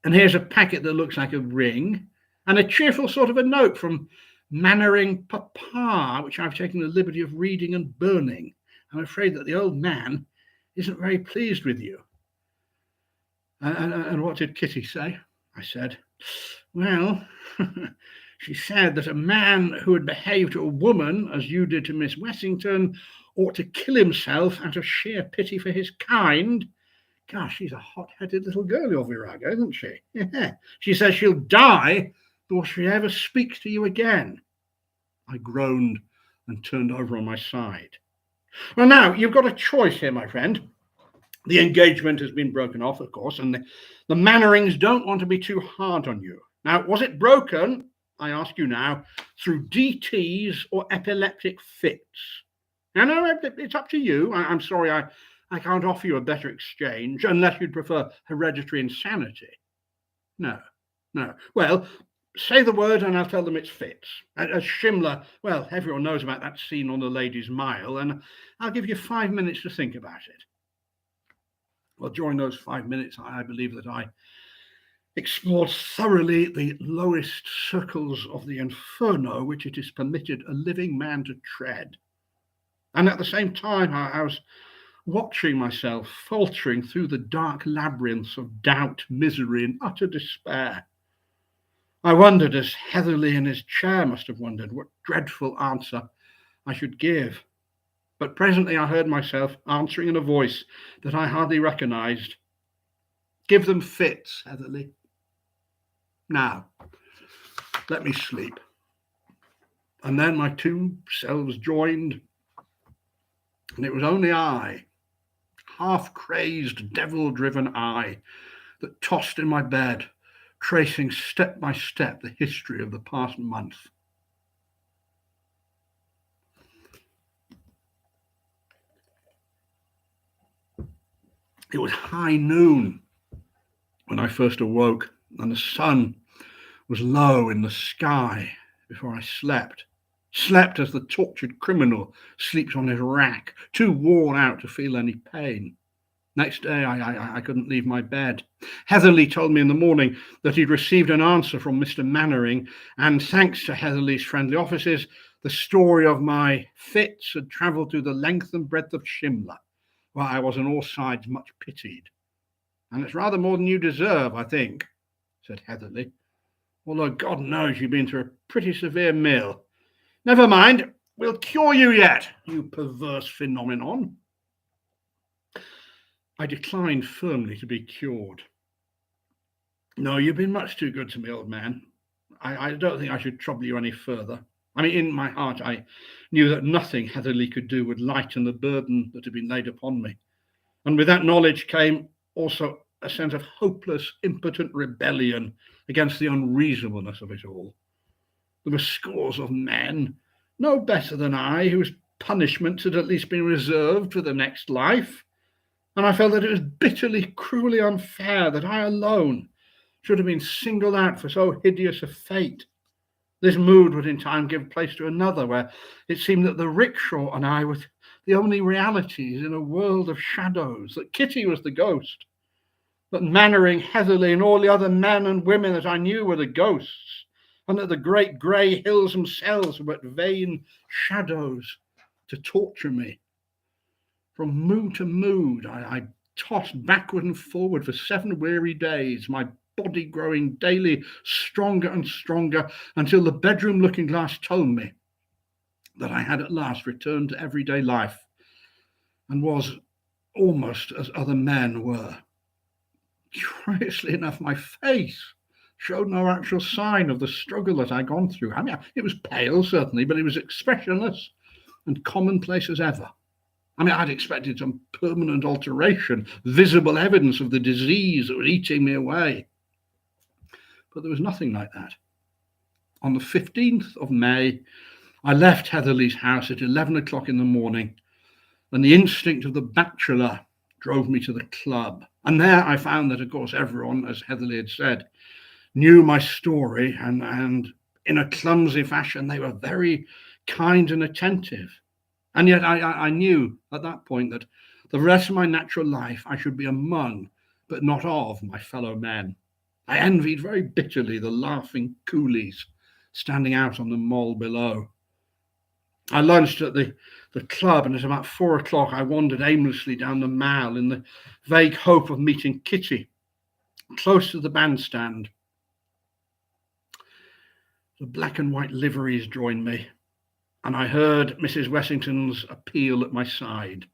and here's a packet that looks like a ring, and a cheerful sort of a note from Mannering Papa, which I've taken the liberty of reading and burning. I'm afraid that the old man isn't very pleased with you. And what did Kitty say? I said, well, she said that a man who had behaved to a woman as you did to Miss Wessington ought to kill himself out of sheer pity for his kind. Gosh, she's a hot-headed little girl, your Virago, isn't she? Yeah. She says she'll die before she ever speaks to you again. I groaned and turned over on my side. Well, now, you've got a choice here, my friend. The engagement has been broken off, of course, and the Mannerings don't want to be too hard on you. Now, was it broken, I ask you now, through DTs or epileptic fits? No, it's up to you. I'm sorry, I can't offer you a better exchange unless you'd prefer hereditary insanity. No. Well, say the word and I'll tell them it's fits. As Shimla, well, everyone knows about that scene on the Ladies' Mile, and I'll give you 5 minutes to think about it. Well, during those 5 minutes, I believe that I explored thoroughly the lowest circles of the inferno which it is permitted a living man to tread. And at the same time, I was watching myself faltering through the dark labyrinths of doubt, misery, and utter despair. I wondered, as Heatherly in his chair must have wondered, what dreadful answer I should give. But presently I heard myself answering in a voice that I hardly recognized. Give them fits, Heatherly. Now, let me sleep. And then my two selves joined, and it was only I, half-crazed, devil-driven I, that tossed in my bed, tracing step by step the history of the past month. It was high noon when I first awoke, and the sun was low in the sky before I slept as the tortured criminal sleeps on his rack, too worn out to feel any pain. Next day, I couldn't leave my bed. Heatherly told me in the morning that he'd received an answer from Mr. Mannering, and thanks to Heatherly's friendly offices, the story of my fits had travelled through the length and breadth of Shimla, where I was on all sides much pitied. And it's rather more than you deserve, I think, said Heatherly, although God knows you've been through a pretty severe mill. Never mind, we'll cure you yet, you perverse phenomenon. I declined firmly to be cured. No, you've been much too good to me, old man. I don't think I should trouble you any further. I mean, in my heart, I knew that nothing Heatherly could do would lighten the burden that had been laid upon me. And with that knowledge came also a sense of hopeless, impotent rebellion against the unreasonableness of it all. There were scores of men, no better than I, whose punishments had at least been reserved for the next life. And I felt that it was bitterly, cruelly unfair that I alone should have been singled out for so hideous a fate. This mood would in time give place to another, where it seemed that the rickshaw and I were the only realities in a world of shadows, that Kitty was the ghost, that Mannering, Heatherly, and all the other men and women that I knew were the ghosts, and that the great grey hills themselves were but vain shadows to torture me. From mood to mood, I tossed backward and forward for 7 weary days, my body growing daily stronger and stronger, until the bedroom looking glass told me that I had at last returned to everyday life and was almost as other men were. Curiously enough, my face showed no actual sign of the struggle that I'd gone through. I mean, it was pale, certainly, but it was expressionless and commonplace as ever. I mean, I'd expected some permanent alteration, visible evidence of the disease that was eating me away. But there was nothing like that. On the 15th of May, I left Heatherly's house at 11 o'clock in the morning, and the instinct of the bachelor drove me to the club. And there I found that, of course, everyone, as Heatherly had said, knew my story, and in a clumsy fashion, they were very kind and attentive. And yet I knew at that point that the rest of my natural life I should be among but not of my fellow men. I envied very bitterly the laughing coolies standing out on the mole below. I lunched at the club, and at about 4 o'clock I wandered aimlessly down the Mall in the vague hope of meeting Kitty, close to the bandstand. The black and white liveries joined me, and I heard Mrs. Wessington's appeal at my side.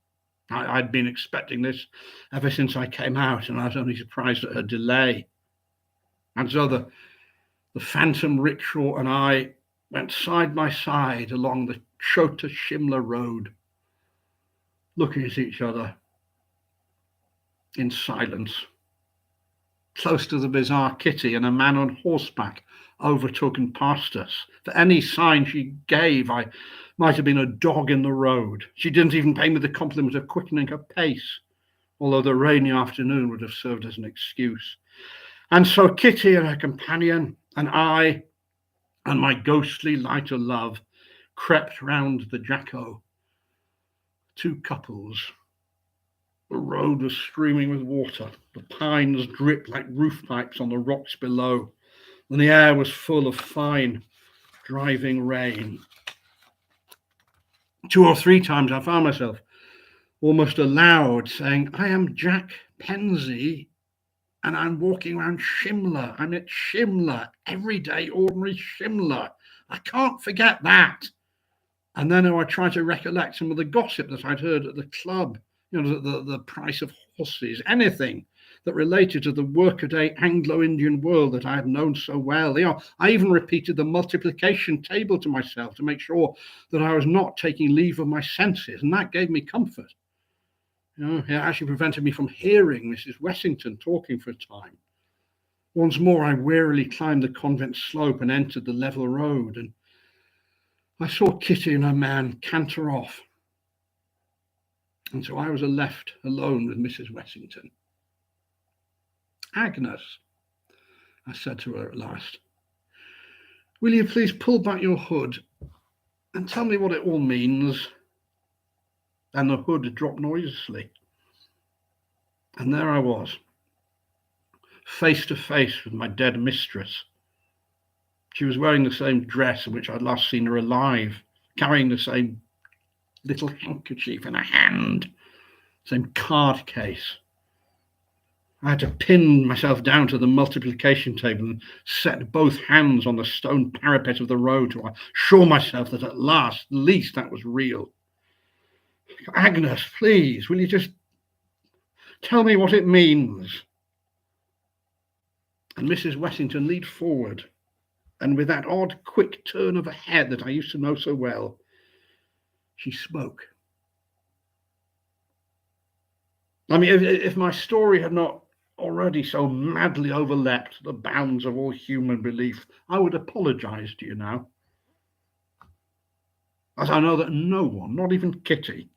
I'd been expecting this ever since I came out, and I was only surprised at her delay. And so the phantom rickshaw and I went side by side along the Chota Shimla road, looking at each other in silence. Close to the bizarre Kitty, and a man on horseback overtook and passed us. For any sign she gave, I might have been a dog in the road. She didn't even pay me the compliment of quickening her pace, although the rainy afternoon would have served as an excuse. And so Kitty and her companion and I and my ghostly lighter love crept round the Jacko. 2 couples. The road was streaming with water. The pines dripped like roof pipes on the rocks below, and the air was full of fine, driving rain. 2 or 3 times I found myself almost aloud saying, I am Jack Penzie, and I'm walking around Shimla. I'm at Shimla, everyday, ordinary Shimla. I can't forget that. And then I tried to recollect some of the gossip that I'd heard at the club, the price of horses, anything that related to the workaday Anglo-Indian world that I had known so well. I even repeated the multiplication table to myself to make sure that I was not taking leave of my senses, and that gave me comfort. It actually prevented me from hearing Mrs. Wessington talking for a time. Once more, I wearily climbed the convent slope and entered the level road, and I saw Kitty and her man canter off. And so I was left alone with Mrs. Wessington. Agnes, I said to her at last, will you please pull back your hood and tell me what it all means? And the hood dropped noiselessly. And there I was, face to face with my dead mistress. She was wearing the same dress in which I'd last seen her alive, carrying the same little handkerchief in her hand, same card case. I had to pin myself down to the multiplication table and set both hands on the stone parapet of the road to assure myself that at least that was real. Agnes, please, will you just tell me what it means? And Mrs. Wessington leaned forward, and with that odd, quick turn of her head that I used to know so well, she spoke. I mean, if my story had not already so madly overleapt the bounds of all human belief, I would apologize to you now. As I know that no one, not even Kitty,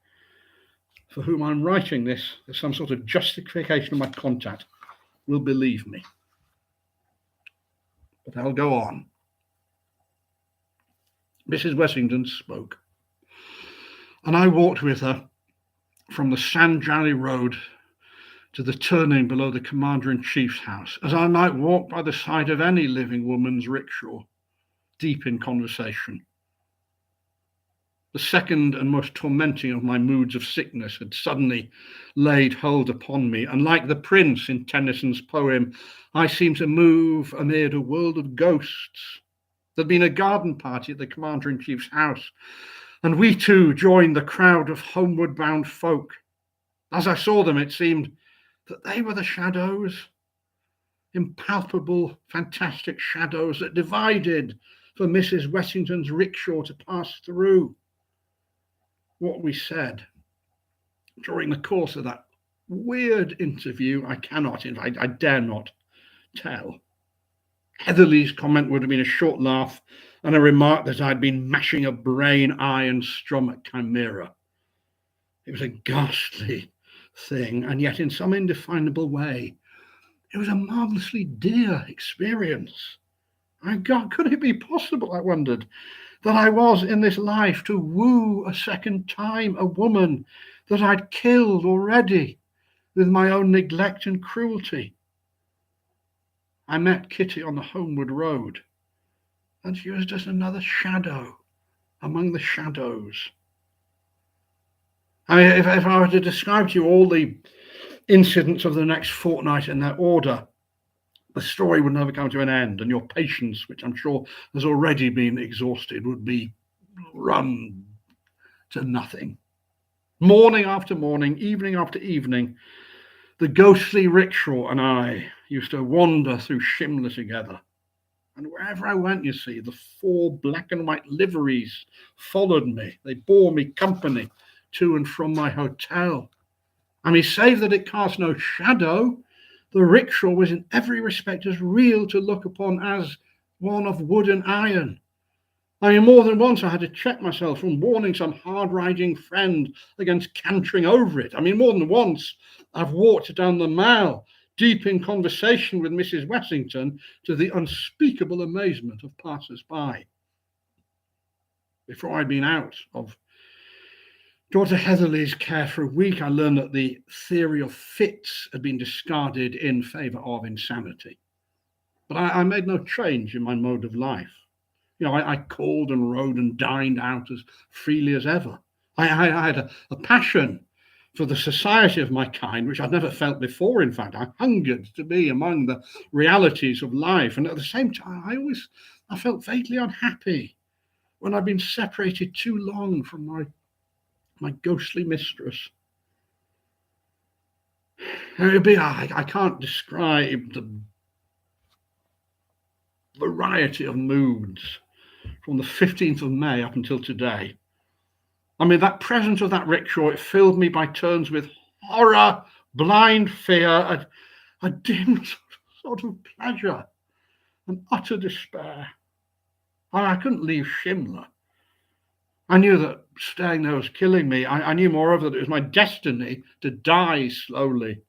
for whom I'm writing this as some sort of justification of my contact, will believe me. But I'll go on. Mrs. Wessington spoke, and I walked with her from the Sanjari Road to the turning below the Commander-in-Chief's house, as I might walk by the side of any living woman's rickshaw, deep in conversation. The second and most tormenting of my moods of sickness had suddenly laid hold upon me, and like the prince in Tennyson's poem, I seemed to move amid a world of ghosts. There'd been a garden party at the Commander-in-Chief's house, and we too joined the crowd of homeward-bound folk. As I saw them, it seemed that they were the shadows, impalpable, fantastic shadows that divided for Mrs. Wessington's rickshaw to pass through. What we said during the course of that weird interview, I cannot, I dare not tell. Heatherly's comment would have been a short laugh and a remark that I'd been mashing a brain, eye, and stomach chimera. It was a ghastly thing, and yet in some indefinable way, it was a marvelously dear experience. My God, could it be possible, I wondered, that I was in this life to woo a second time a woman that I'd killed already with my own neglect and cruelty. I met Kitty on the homeward road, and she was just another shadow among the shadows. I mean, if I were to describe to you all the incidents of the next fortnight in their order, the story would never come to an end, and your patience, which I'm sure has already been exhausted, would be run to nothing. Morning after morning, evening after evening, the ghostly rickshaw and I used to wander through Shimla together. And wherever I went, you see, the 4 black and white liveries followed me. They bore me company to and from my hotel. I mean, save that it cast no shadow, the rickshaw was in every respect as real to look upon as one of wood and iron. I mean, more than once I had to check myself from warning some hard-riding friend against cantering over it. I mean, more than once I've walked down the Mall, deep in conversation with Mrs. Wessington, to the unspeakable amazement of passers-by. Before I'd been out of Dr. Heatherley's care for a week, I learned that the theory of fits had been discarded in favour of insanity. But I made no change in my mode of life. You know, I called and rode and dined out as freely as ever. I had a passion for the society of my kind, which I'd never felt before. In fact, I hungered to be among the realities of life. And at the same time, I felt vaguely unhappy when I'd been separated too long from my ghostly mistress. I can't describe the variety of moods from the 15th of May up until today. I mean, that presence of that rickshaw, it filled me by turns with horror, blind fear, a dim sort of pleasure, and utter despair. I couldn't leave Shimla. I knew that staying there was killing me. I knew, moreover, that it was my destiny to die slowly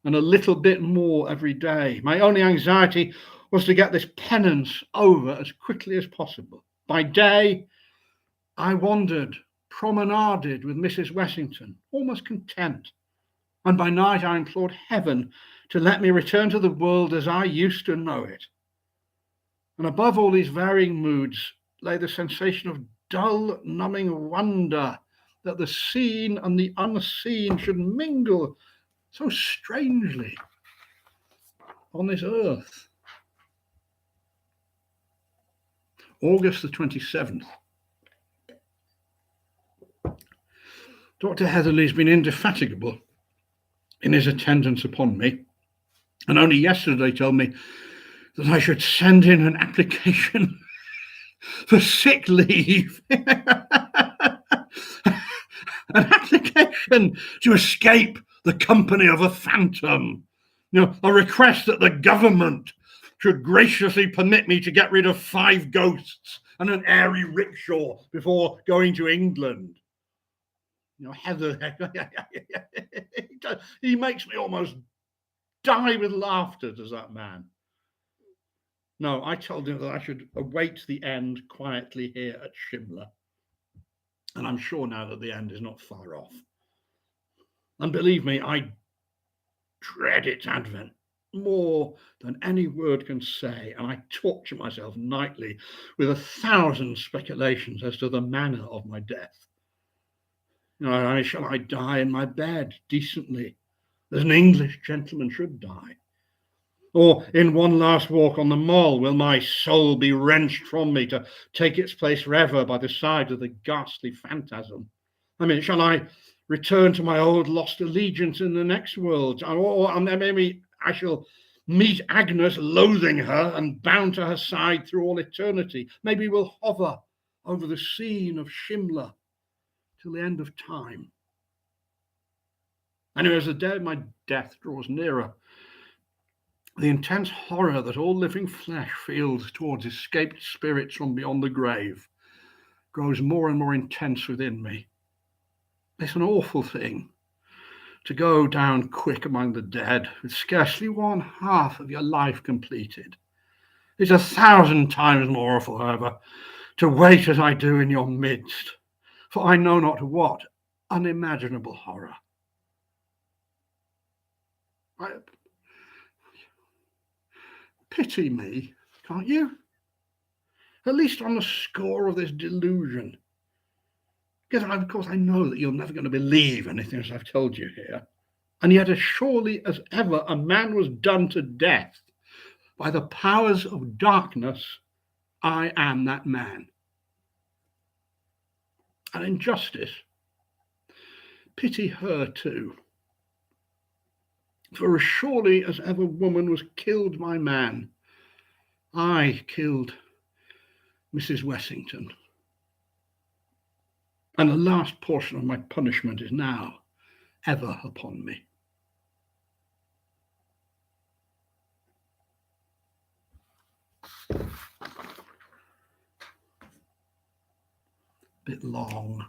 and a little bit more every day. My only anxiety was to get this penance over as quickly as possible. By day, I wandered, promenaded with Mrs. Wessington, almost content. And by night, I implored heaven to let me return to the world as I used to know it. And above all these varying moods lay the sensation of dull, numbing wonder that the seen and the unseen should mingle so strangely on this earth. August the 27th. Dr. Heatherley's been indefatigable in his attendance upon me, and only yesterday told me that I should send in an application for sick leave. An application to escape the company of a phantom. You know, a request that the government should graciously permit me to get rid of 5 ghosts and an airy rickshaw before going to England. You know, Heather, he makes me almost die with laughter, does that man. No, I told him that I should await the end quietly here at Shimla. And I'm sure now that the end is not far off. And believe me, I dread its advent more than any word can say. And I torture myself nightly with 1,000 speculations as to the manner of my death. You know, shall I die in my bed decently, as an English gentleman should die? Or in one last walk on the Mall, will my soul be wrenched from me to take its place forever by the side of the ghastly phantasm? I mean, shall I return to my old lost allegiance in the next world? Or maybe I shall meet Agnes, loathing her and bound to her side through all eternity. Maybe we'll hover over the scene of Shimla till the end of time. Anyway, as the day of my death draws nearer, the intense horror that all living flesh feels towards escaped spirits from beyond the grave grows more and more intense within me. It's an awful thing to go down quick among the dead with scarcely 1/2 of your life completed. It's 1,000 times more awful, however, to wait as I do in your midst, for I know not what unimaginable horror Pity me, can't you? At least on the score of this delusion. Because, of course, I know that you're never going to believe anything as I've told you here. And yet, as surely as ever a man was done to death by the powers of darkness, I am that man. And in justice, pity her too. For as surely as ever woman was killed by man, I killed Mrs. Wessington. And the last portion of my punishment is now ever upon me. Bit long.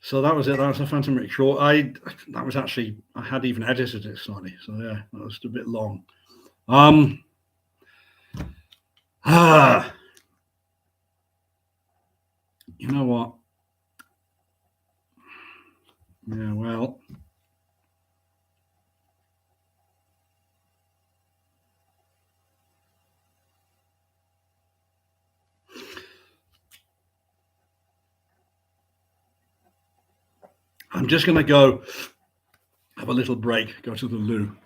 So that was it. That was the Phantom Rickshaw. I had even edited it slightly. So yeah, that was a bit long. You know what? Yeah, well. I'm just going to go have a little break, go to the loo.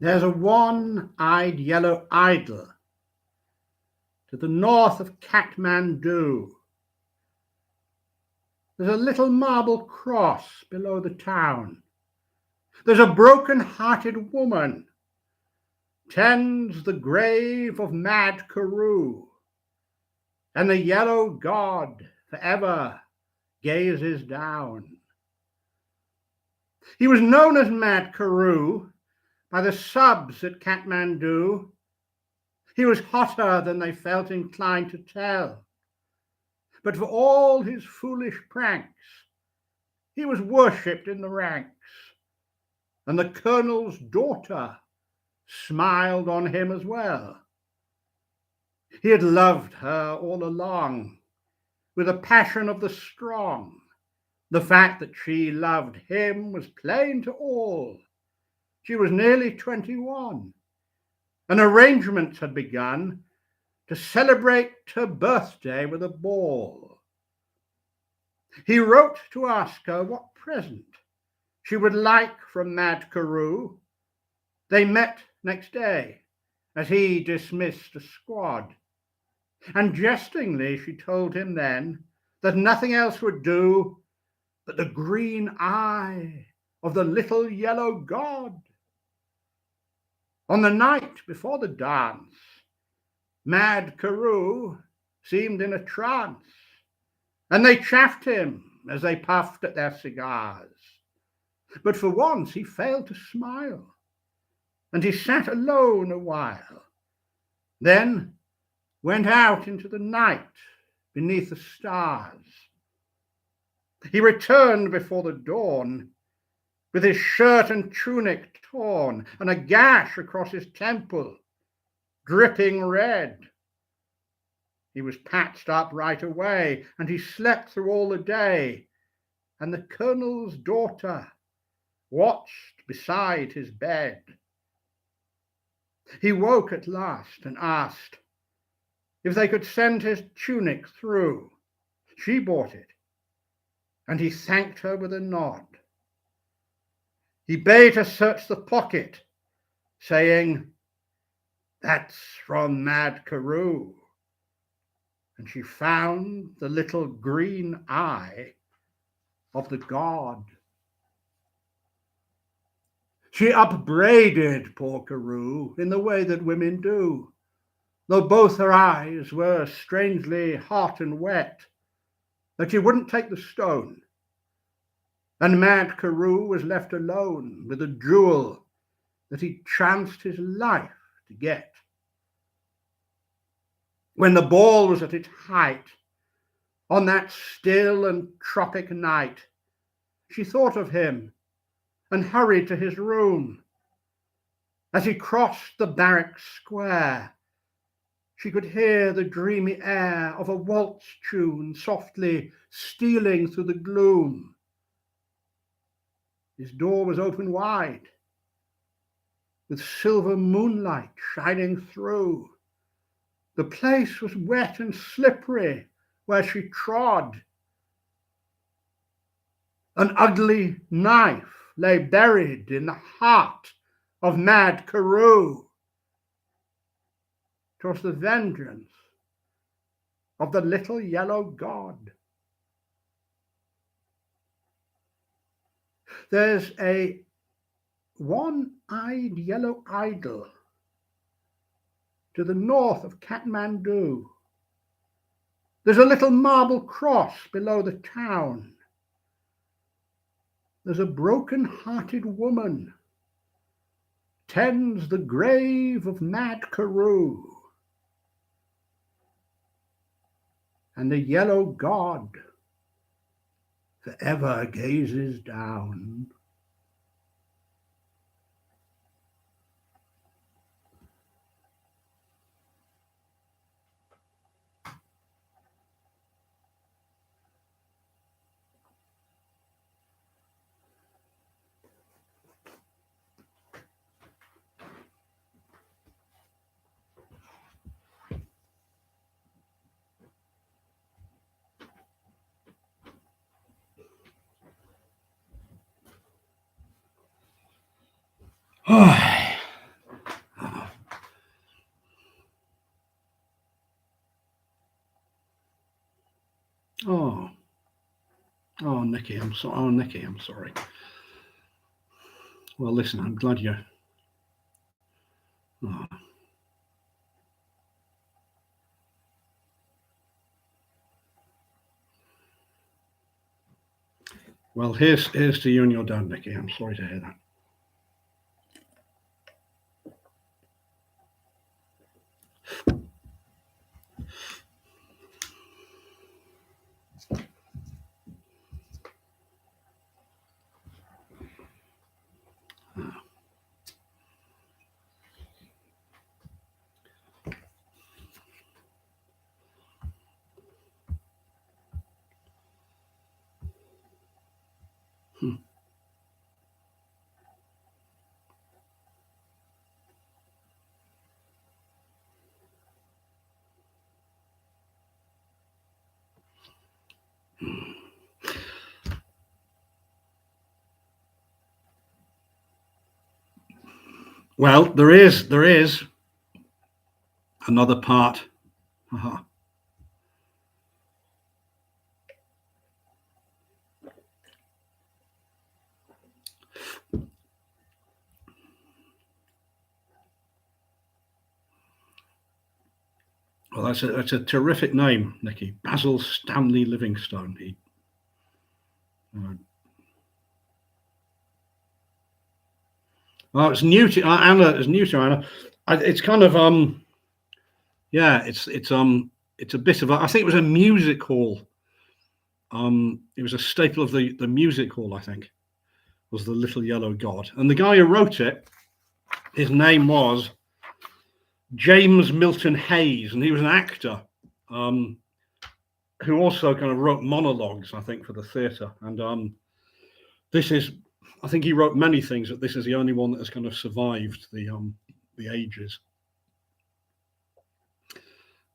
There's a one-eyed yellow idol to the north of Kathmandu. There's a little marble cross below the town. There's a broken-hearted woman tends the grave of mad Carew, and the yellow god forever gazes down. He was known as Mad Karoo by the subs at Kathmandu. He was hotter than they felt inclined to tell. But for all his foolish pranks, he was worshipped in the ranks, and the colonel's daughter smiled on him as well. He had loved her all along, with a passion of the strong. The fact that she loved him was plain to all. She was nearly 21, and arrangements had begun to celebrate her birthday with a ball. He wrote to ask her what present she would like from Mad Karoo. They met next day as he dismissed a squad, and jestingly she told him then that nothing else would do but the green eye of the little yellow god. On the night before the dance, Mad Karoo seemed in a trance, and they chaffed him as they puffed at their cigars. But for once he failed to smile, and he sat alone a while, then went out into the night beneath the stars. He returned before the dawn, with his shirt and tunic torn, and a gash across his temple, dripping red. He was patched up right away, and he slept through all the day, and the colonel's daughter watched beside his bed. He woke at last and asked if they could send his tunic through. She bought it, and he thanked her with a nod. He bade her search the pocket, saying, "That's from Mad Karoo." And she found the little green eye of the god. She upbraided poor Karoo in the way that women do, though both her eyes were strangely hot and wet, that she wouldn't take the stone. And Mad Karoo was left alone with a jewel that he chanced his life to get. When the ball was at its height, on that still and tropic night, she thought of him and hurried to his room. As he crossed the barrack square, she could hear the dreamy air of a waltz tune softly stealing through the gloom. His door was open wide, with silver moonlight shining through. The place was wet and slippery where she trod. An ugly knife lay buried in the heart of Mad Karoo. 'Twas the vengeance of the little yellow god. There's a one-eyed yellow idol to the north of Kathmandu. There's a little marble cross below the town. There's a broken-hearted woman tends the grave of Mad Karoo, and the yellow god forever gazes down. Oh, Nikki, I'm sorry. Oh, Nikki, I'm sorry. Well, listen, I'm glad you. Oh. Well, here's to you and your dad, Nicky. I'm sorry to hear that. Well, there is another part. Aha. Well, that's a terrific name, Nicky. Basil Stanley Livingstone. Well, it's new to Anna. It's new to Anna. It's kind of yeah. It's a bit of a. I think it was a music hall. It was a staple of the music hall. I think was the Little Yellow God, and the guy who wrote it, his name was James Milton Hayes, and he was an actor who also kind of wrote monologues, I think, for the theatre. And this is, I think he wrote many things, but this is the only one that has kind of survived the ages.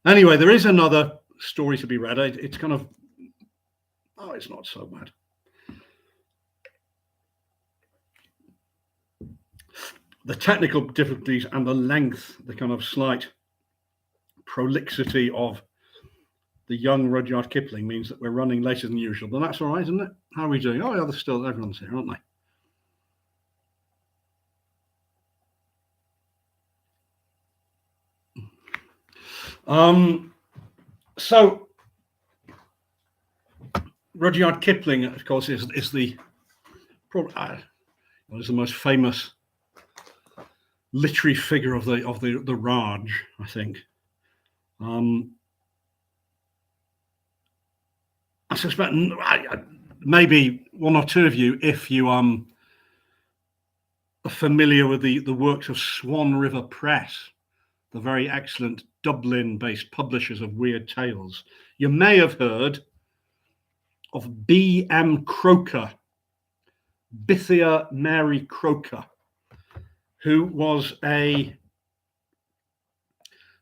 Anyway, there is another story to be read. It's kind of, oh, it's not so bad. The technical difficulties and the length, the kind of slight prolixity of the young Rudyard Kipling means that we're running later than usual, but that's all right, isn't it? How are we doing? Oh, yeah, there's still, everyone's here, aren't they? So Rudyard Kipling, of course, is the most famous literary figure of the Raj, I think. I suspect maybe one or two of you, if you are familiar with the works of Swan River Press, the very excellent Dublin-based publishers of weird tales, you may have heard of B.M. Croker, Bithia Mary Croker, who was a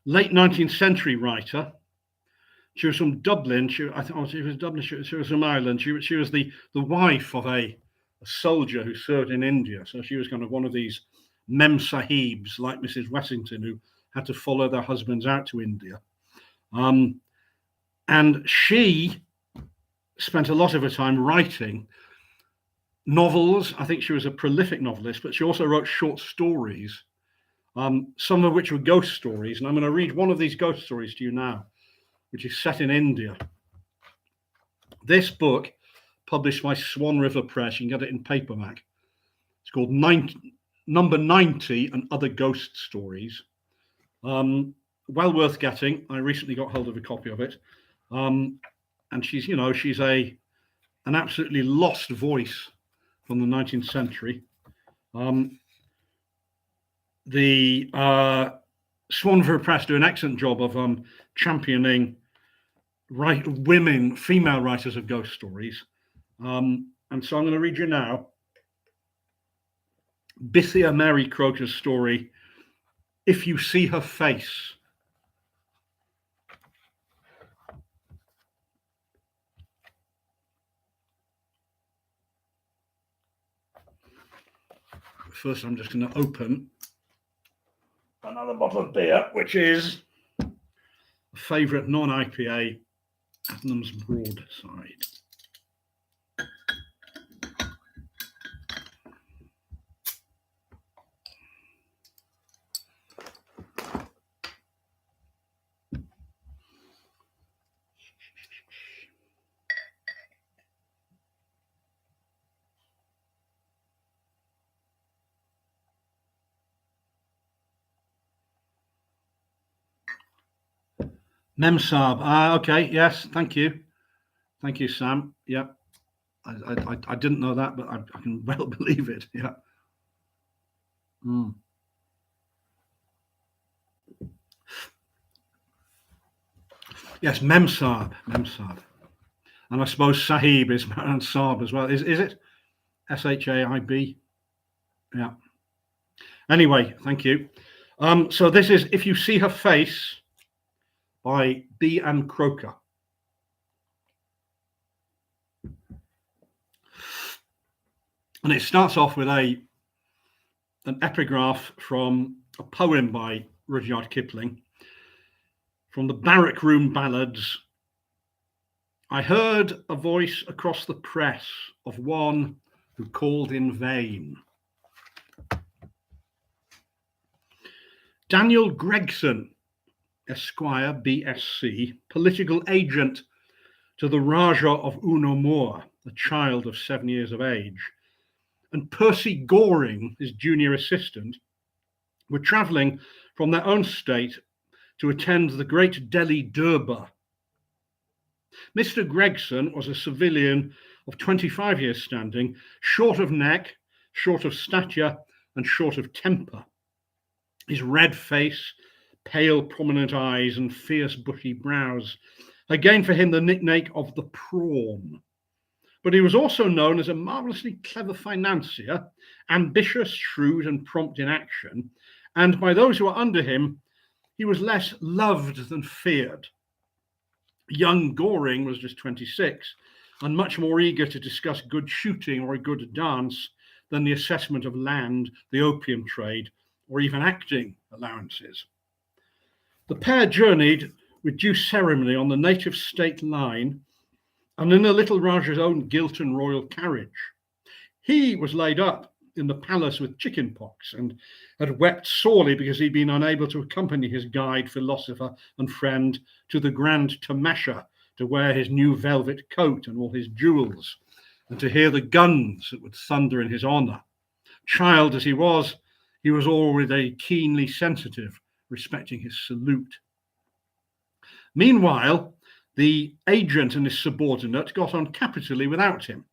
late 19th century writer. She was from Dublin. She was Dublin. She was from Ireland. She was the wife of a soldier who served in India. So she was kind of one of these mem sahibs like Mrs. Wessington, who had to follow their husbands out to India. And she spent a lot of her time writing novels. I think she was a prolific novelist, but she also wrote short stories, some of which were ghost stories. And I'm going to read one of these ghost stories to you now, which is set in India. This book, published by Swan River Press, you can get it in paperback. It's called Number 90 and Other Ghost Stories. Well worth getting. I recently got hold of a copy of it. And she's an absolutely lost voice from the 19th century. The Swan River Press do an excellent job of championing female writers of ghost stories. And so I'm going to read you now Bithia Mary Croker's story, If You See Her Face. First, I'm just going to open another bottle of beer, which is a favourite non-IPA, Adnams Broadside. Memsab. Okay, yes, thank you. Thank you, Sam. Yeah, I didn't know that, but I can well believe it. Yeah. Mm. Yes, Memsab. Memsab. And I suppose Sahib is and Saab as well. Is it? Shaib? Yeah. Anyway, thank you. So this is If You See Her Face by B. M. Croker. And it starts off with an epigraph from a poem by Rudyard Kipling, from the Barrack Room Ballads. I heard a voice across the press of one who called in vain. Daniel Gregson, Esquire, BSc, political agent to the Rajah of Unomor, a child of 7 years of age, and Percy Goring, his junior assistant, were travelling from their own state to attend the Great Delhi Durbar. Mr. Gregson was a civilian of 25 years standing, short of neck, short of stature, and short of temper. His red face, pale prominent eyes, and fierce bushy brows had gained for him the nickname of the Prawn. But he was also known as a marvellously clever financier, ambitious, shrewd, and prompt in action, and by those who were under him, he was less loved than feared. Young Goring was just 26 and much more eager to discuss good shooting or a good dance than the assessment of land, the opium trade, or even acting allowances. The pair journeyed with due ceremony on the native state line and in the little Rajah's own gilt and royal carriage. He was laid up in the palace with chickenpox and had wept sorely because he'd been unable to accompany his guide, philosopher, and friend to the grand tamasha to wear his new velvet coat and all his jewels and to hear the guns that would thunder in his honour. Child as he was already keenly sensitive respecting his salute. Meanwhile, the agent and his subordinate got on capitally without him,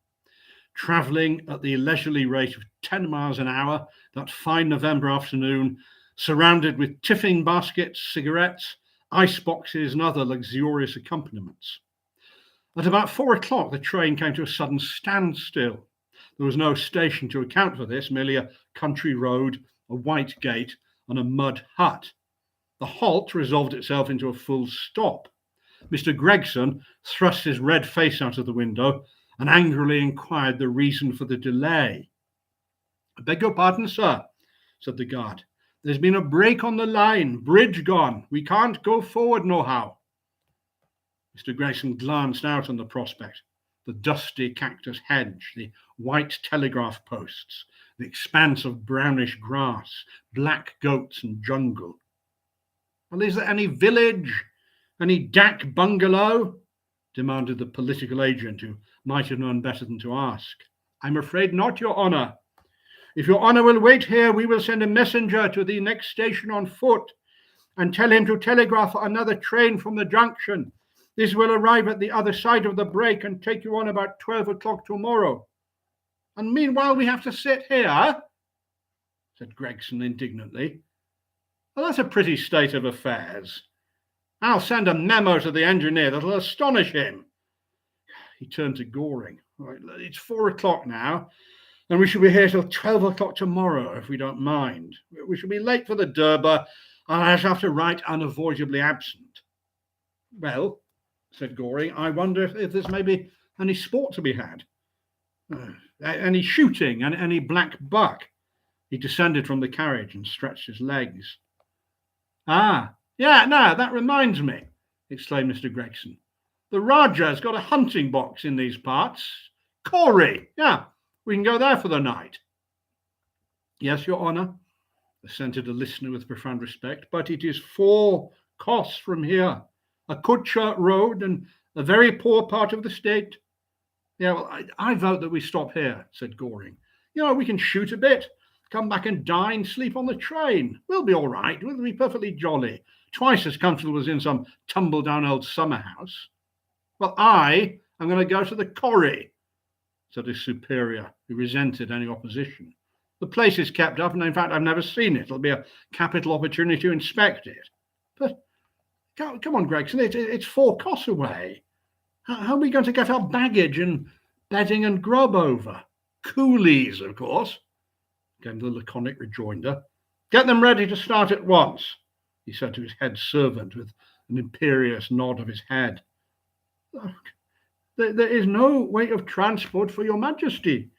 travelling at the leisurely rate of 10 miles an hour that fine November afternoon, surrounded with tiffin baskets, cigarettes, ice boxes, and other luxurious accompaniments. At about 4 o'clock, the train came to a sudden standstill. There was no station to account for this, merely a country road, a white gate, and a mud hut. The halt resolved itself into a full stop. Mr. Gregson thrust his red face out of the window and angrily inquired the reason for the delay. "I beg your pardon, sir," said the guard. "There's been a break on the line, bridge gone. We can't go forward nohow." Mr. Gregson glanced out on the prospect, the dusty cactus hedge, the white telegraph posts, the expanse of brownish grass, black goats and jungle. "Well, is there any village, any dak bungalow?" demanded the political agent, who might have known better than to ask. "I'm afraid not, Your Honour. If Your Honour will wait here, we will send a messenger to the next station on foot and tell him to telegraph another train from the junction. This will arrive at the other side of the break and take you on about 12 o'clock tomorrow." "And meanwhile we have to sit here?" said Gregson indignantly. "Well, that's a pretty state of affairs. I'll send a memo to the engineer that'll astonish him." He turned to Goring. "Right, it's 4 o'clock now, and we shall be here till 12 o'clock tomorrow, if we don't mind. We shall be late for the Durbar, and I shall have to write unavoidably absent." "Well," said Goring, "I wonder if there's maybe any sport to be had. Any shooting, and any black buck." He descended from the carriage and stretched his legs. "Ah, yeah, no, that reminds me," exclaimed Mr. Gregson. "The Rajah's got a hunting box in these parts. Corey, yeah, we can go there for the night." "Yes, Your Honour," assented a listener with profound respect, "but it is 4 kos from here, a Kutcher road and a very poor part of the state." "Yeah, well, I vote that we stop here," said Goring. "We can shoot a bit, come back and dine, sleep on the train. We'll be all right. We'll be perfectly jolly. Twice as comfortable as in some tumble-down old summer house. Well, I am going to go to the Corrie, said his superior, who resented any opposition. The place is kept up, and in fact, I've never seen it. It'll be a capital opportunity to inspect it. But come on, Gregson, it's 4 costs away. How are we going to get our baggage and bedding and grub over? Coolies, of course, came the laconic rejoinder. Get them ready to start at once, he said to his head servant with an imperious nod of his head. There is no way of transport for your majesty,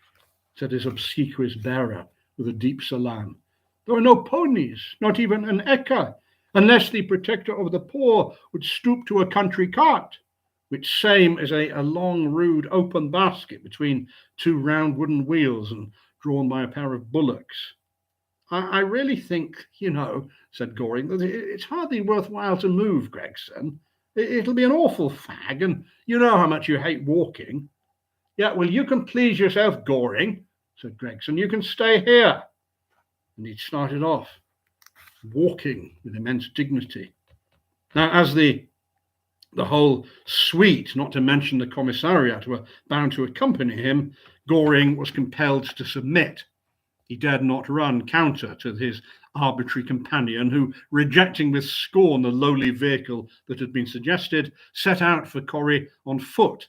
said his obsequious bearer with a deep salaam. There are no ponies, not even an ekka, unless the protector of the poor would stoop to a country cart, which same is a long, rude, open basket between 2 round wooden wheels and drawn by a pair of bullocks. I really think, said Goring, that it's hardly worthwhile to move, Gregson. It'll be an awful fag, and you know how much you hate walking. Yeah, well, you can please yourself, Goring, said Gregson. You can stay here. And he started off, walking with immense dignity. Now, as the whole suite, not to mention the commissariat, were bound to accompany him, Goring was compelled to submit. He dared not run counter to his arbitrary companion, who, rejecting with scorn the lowly vehicle that had been suggested, set out for Corrie on foot,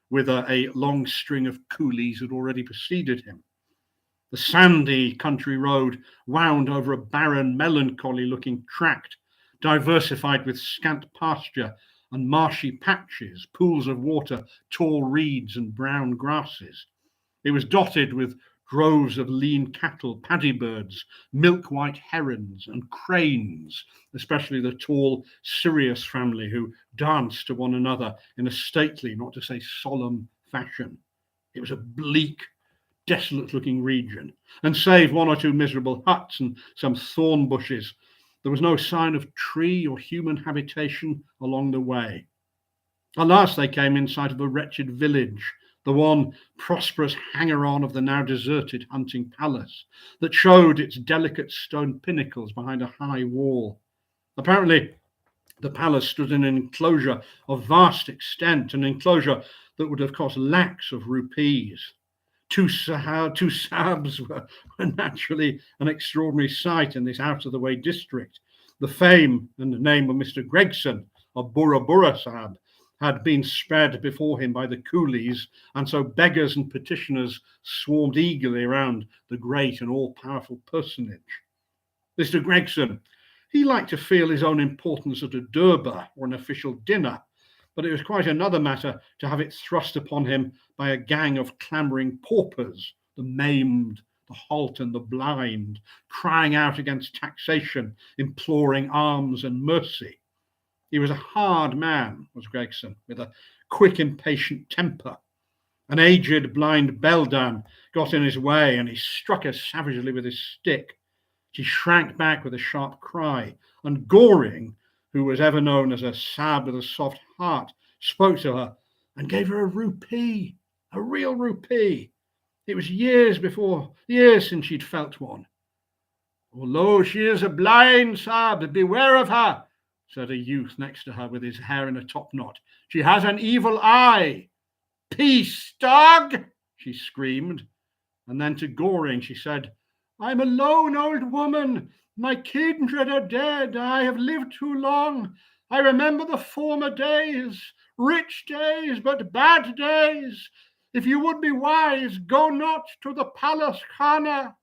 whither a long string of coolies had already preceded him. The sandy country road wound over a barren, melancholy-looking tract, diversified with scant pasture and marshy patches, pools of water, tall reeds and brown grasses. It was dotted with droves of lean cattle, paddy birds, milk-white herons and cranes, especially the tall Sirius family who danced to one another in a stately, not to say solemn, fashion. It was a bleak, desolate-looking region, and save 1 or 2 miserable huts and some thorn bushes, there was no sign of tree or human habitation along the way. At last they came in sight of a wretched village, the one prosperous hanger-on of the now deserted hunting palace, that showed its delicate stone pinnacles behind a high wall. Apparently, the palace stood in an enclosure of vast extent, an enclosure that would have cost lakhs of rupees. 2 sabs were naturally an extraordinary sight in this out-of-the-way district. The fame and the name of Mr. Gregson of Burra Burra Sahib had been spread before him by the coolies, and so beggars and petitioners swarmed eagerly around the great and all-powerful personage. Mr. Gregson, he liked to feel his own importance at a durbar or an official dinner, but it was quite another matter to have it thrust upon him by a gang of clamouring paupers, the maimed, the halt and the blind, crying out against taxation, imploring alms and mercy. He was a hard man, was Gregson, with a quick, impatient temper. An aged, blind beldam got in his way, and he struck her savagely with his stick. She shrank back with a sharp cry, and Goring, who was ever known as a sab with a soft heart, spoke to her and gave her a rupee, a real rupee. It was years since she'd felt one. Although she is a blind sab, beware of her, said a youth next to her with his hair in a top knot. She has an evil eye. Peace, dog, she screamed. And then to Goring she said, I'm a lone old woman. My kindred are dead. I have lived too long. I remember the former days, rich days, but bad days. If you would be wise, go not to the palace khana.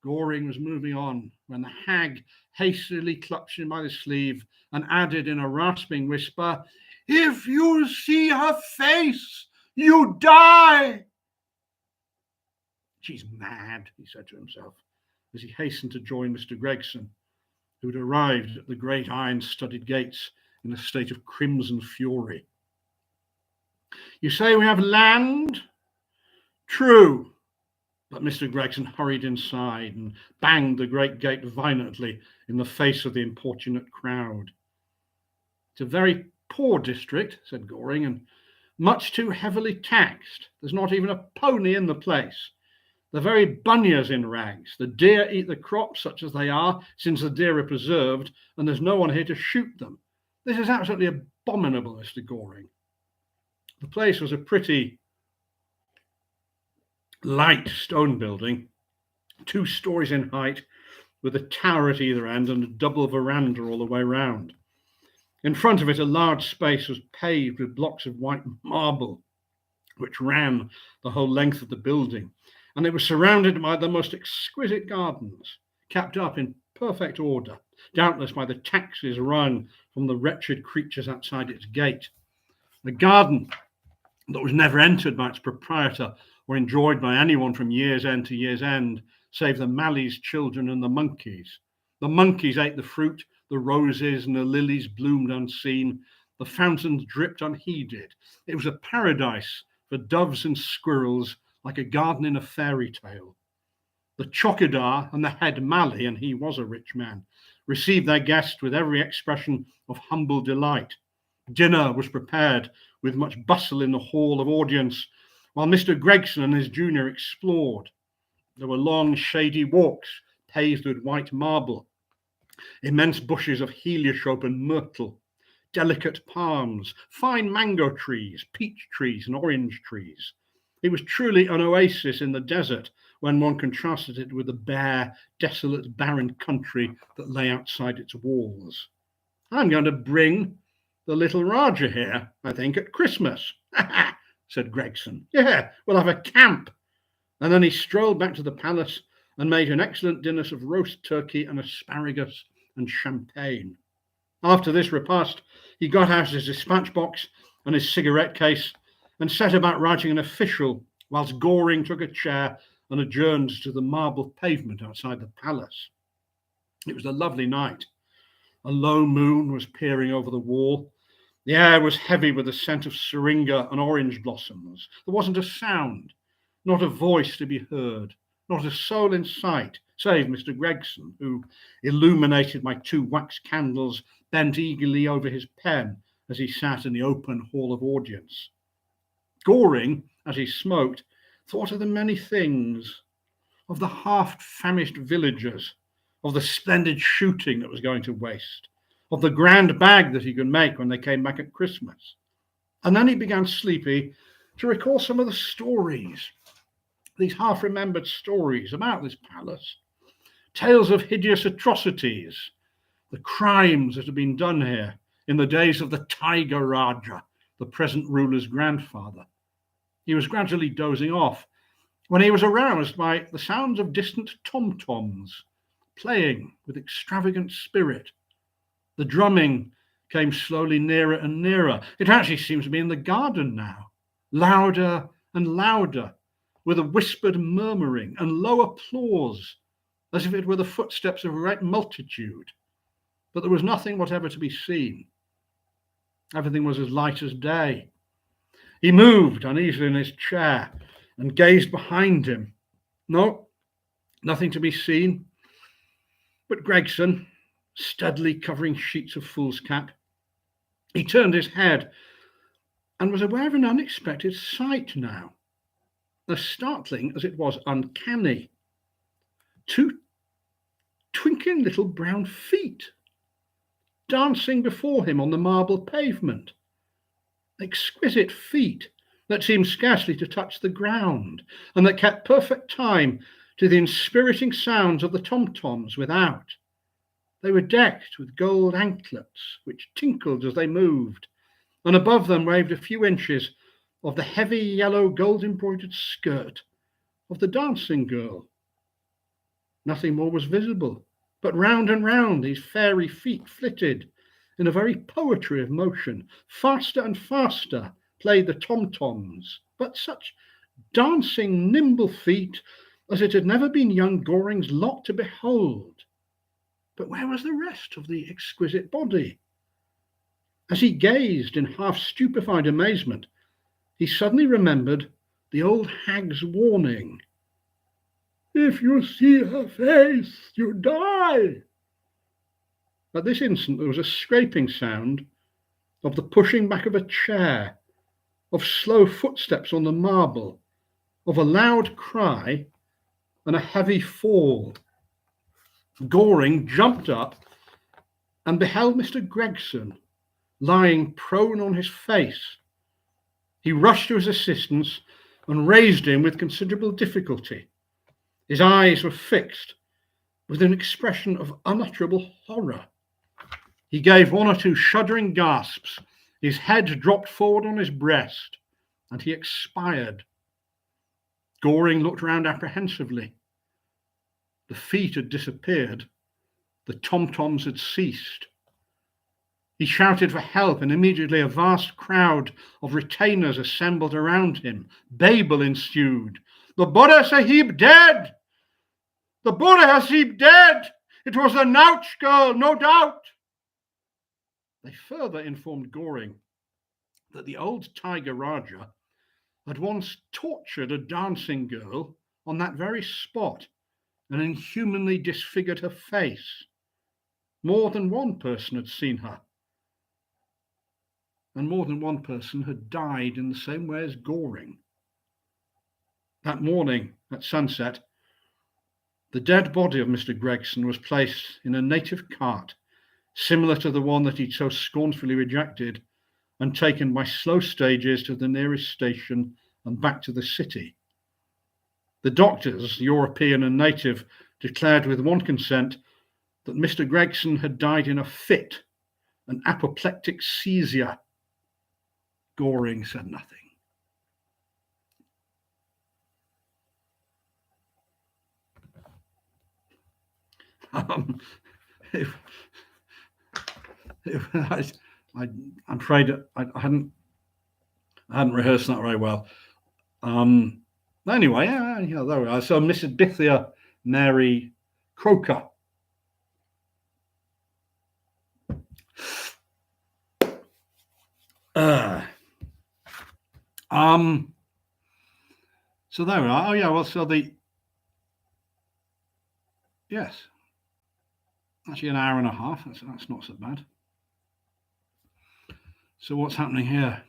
Goring was moving on when the hag hastily clutched him by the sleeve and added in a rasping whisper, If you see her face, you die. She's mad, he said to himself, as he hastened to join Mr. Gregson, who had arrived at the great iron-studded gates in a state of crimson fury. You say we have land? True. But Mr. Gregson hurried inside and banged the great gate violently in the face of the importunate crowd. It's a very poor district, said Goring, and much too heavily taxed. There's not even a pony in the place. The very bunyirs in rags. The deer eat the crops such as they are, since the deer are preserved, and there's no one here to shoot them. This is absolutely abominable, Mr. Goring. The place was a pretty light stone building, 2 stories in height, with a tower at either end and a double veranda all the way round. In front of it, a large space was paved with blocks of white marble, which ran the whole length of the building, and it was surrounded by the most exquisite gardens, kept up in perfect order, doubtless by the taxes wrung from the wretched creatures outside its gate. A garden that was never entered by its proprietor or enjoyed by anyone from year's end to year's end, save the Malleys' children and the monkeys. The monkeys ate the fruit, the roses and the lilies bloomed unseen, the fountains dripped unheeded. It was a paradise for doves and squirrels, like a garden in a fairy tale. The chowkidar and the head Malley, and he was a rich man, received their guest with every expression of humble delight. Dinner was prepared with much bustle in the hall of audience, while Mr. Gregson and his junior explored. There were long, shady walks paved with white marble, immense bushes of heliotrope and myrtle, delicate palms, fine mango trees, peach trees, and orange trees. It was truly an oasis in the desert when one contrasted it with the bare, desolate, barren country that lay outside its walls. I'm going to bring the little Raja here, I think, at Christmas, said Gregson. Yeah, we'll have a camp. And then he strolled back to the palace and made an excellent dinner of roast turkey and asparagus and champagne. After this repast, he got out his dispatch box and his cigarette case and set about writing an official, whilst Goring took a chair and adjourned to the marble pavement outside the palace. It was a lovely night. A low moon was peering over the wall. The air was heavy with the scent of syringa and orange blossoms. There wasn't a sound, not a voice to be heard, not a soul in sight, save Mr. Gregson, who, illuminated by 2 wax candles, bent eagerly over his pen as he sat in the open hall of audience. Goring, as he smoked, thought of the many things, of the half-famished villagers, of the splendid shooting that was going to waste, of the grand bag that he could make when they came back at Christmas. And then he began, sleepy, to recall some of the stories, these half-remembered stories about this palace, tales of hideous atrocities, the crimes that had been done here in the days of the Tiger Raja, the present ruler's grandfather. He was gradually dozing off when he was aroused by the sounds of distant tom-toms playing with extravagant spirit. The drumming came slowly nearer and nearer. It actually seems to be in the garden now, louder and louder, with a whispered murmuring and low applause, as if it were the footsteps of a great multitude. But there was nothing whatever to be seen. Everything was as light as day. He moved uneasily in his chair and gazed behind him. No, nothing to be seen but Gregson, steadily covering sheets of foolscap. He turned his head and was aware of an unexpected sight now, as startling as it was uncanny. 2 twinkling little brown feet dancing before him on the marble pavement. Exquisite feet that seemed scarcely to touch the ground, and that kept perfect time to the inspiriting sounds of the tom-toms without. They were decked with gold anklets, which tinkled as they moved, and above them waved a few inches of the heavy yellow gold-embroidered skirt of the dancing girl. Nothing more was visible, but round and round these fairy feet flitted in a very poetry of motion. Faster and faster played the tom-toms, but such dancing, nimble feet as it had never been young Goring's lot to behold. But where was the rest of the exquisite body? As he gazed in half-stupefied amazement, he suddenly remembered the old hag's warning. If you see her face, you die. At this instant, there was a scraping sound of the pushing back of a chair, of slow footsteps on the marble, of a loud cry, and a heavy fall. Goring jumped up and beheld Mr. Gregson lying prone on his face. He rushed to his assistance and raised him with considerable difficulty. His eyes were fixed with an expression of unutterable horror. He gave one or two shuddering gasps. His head dropped forward on his breast, and he expired. Goring looked round apprehensively. The feet had disappeared. The tom-toms had ceased. He shouted for help, and immediately a vast crowd of retainers assembled around him. Babel ensued. "The Buddha Sahib dead! The Buddha Sahib dead! It was the Nouch girl, no doubt!" They further informed Goring that the old Tiger Raja had once tortured a dancing girl on that very spot and inhumanly disfigured her face. More than one person had seen her, and more than one person had died in the same way as Goring. That morning at sunset, the dead body of Mr. Gregson was placed in a native cart, similar to the one that he'd so scornfully rejected, and taken by slow stages to the nearest station and back to the city. The doctors, European and native, declared with one consent that Mr. Gregson had died in a fit, an apoplectic seizure. Goring said nothing. I'm afraid I hadn't rehearsed that very well. Anyway, yeah, there we are. So Mrs. Bithia Mary Croker. So there we are. Oh yeah, well, so yes, actually an hour and a half. That's not so bad. So what's happening here?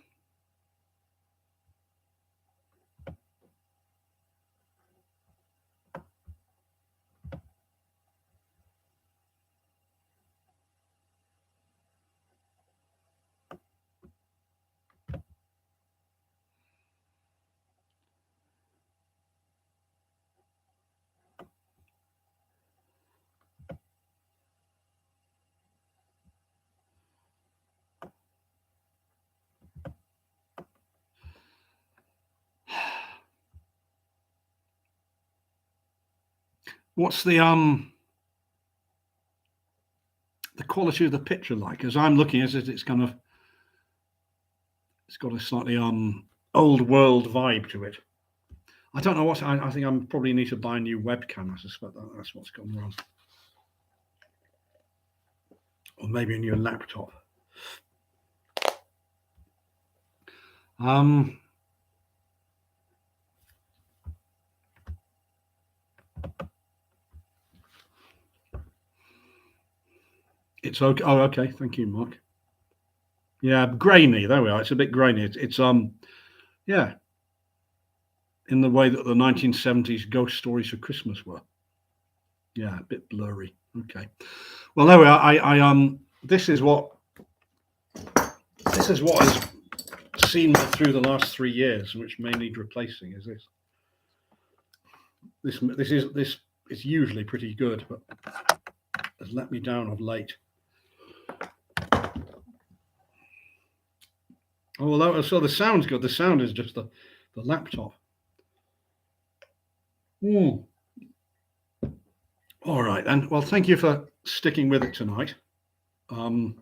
What's the quality of the picture like? As I'm looking at it, it's got a slightly old world vibe to it. I don't know what I think. I probably need to buy a new webcam. I suspect that's what's gone wrong, or maybe a new laptop. It's okay. Oh, okay. Thank you, Mark. Yeah, grainy. There we are. It's a bit grainy. It's yeah, in the way that the 1970s ghost stories for Christmas were. Yeah, a bit blurry. Okay. Well, there we are. This is what has seen me through the last 3 years, which may need replacing. Is this? This is usually pretty good, but has let me down of late. Oh, well, so the sound's good. The sound is just the laptop. All right, then. Well, thank you for sticking with it tonight. I've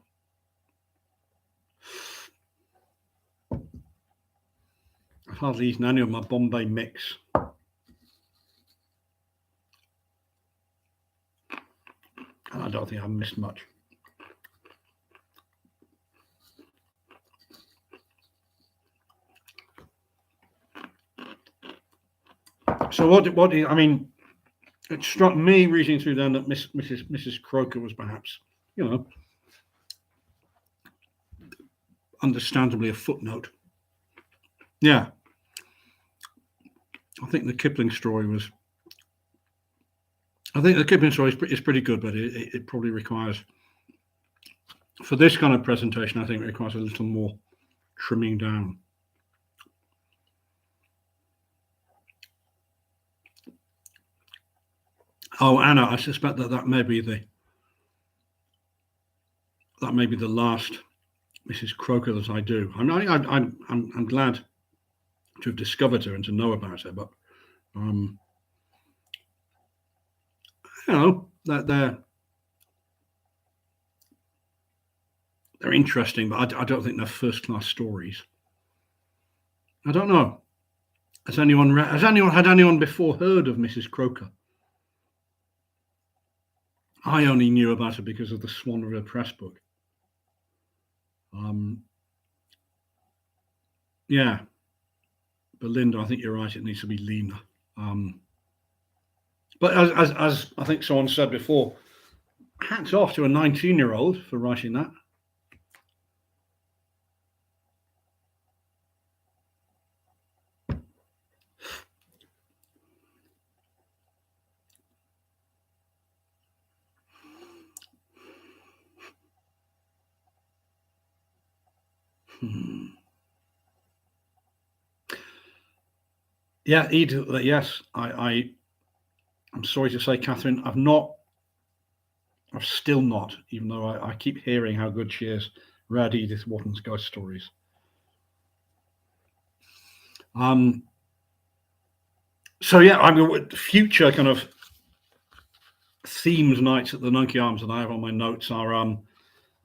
hardly eaten any of my Bombay mix. And I don't think I've missed much. So what I mean, it struck me reading through then that Mrs. Croker was perhaps, understandably a footnote. Yeah. I think the Kipling story was I think the Kipling story is pretty good, but it probably requires, for this kind of presentation, I think it requires a little more trimming down. Oh, Anna, I suspect that may be the last Mrs. Croker that I do. I'm glad to have discovered her and to know about her, but you know, that they're interesting, but I don't think they're first-class stories. I don't know. Has anyone had anyone before heard of Mrs. Croker? I only knew about her because of the Swan River Press book. Yeah, Belinda, I think you're right. It needs to be Lena. But as I think someone said before, hats off to a 19-year-old for writing that. Yeah, Edith, yes, I'm sorry to say, Catherine, I've still not, even though I keep hearing how good she is, read Edith Wharton's ghost stories. So yeah, I mean, future kind of themed nights at the Nunkie Arms that I have on my notes are, I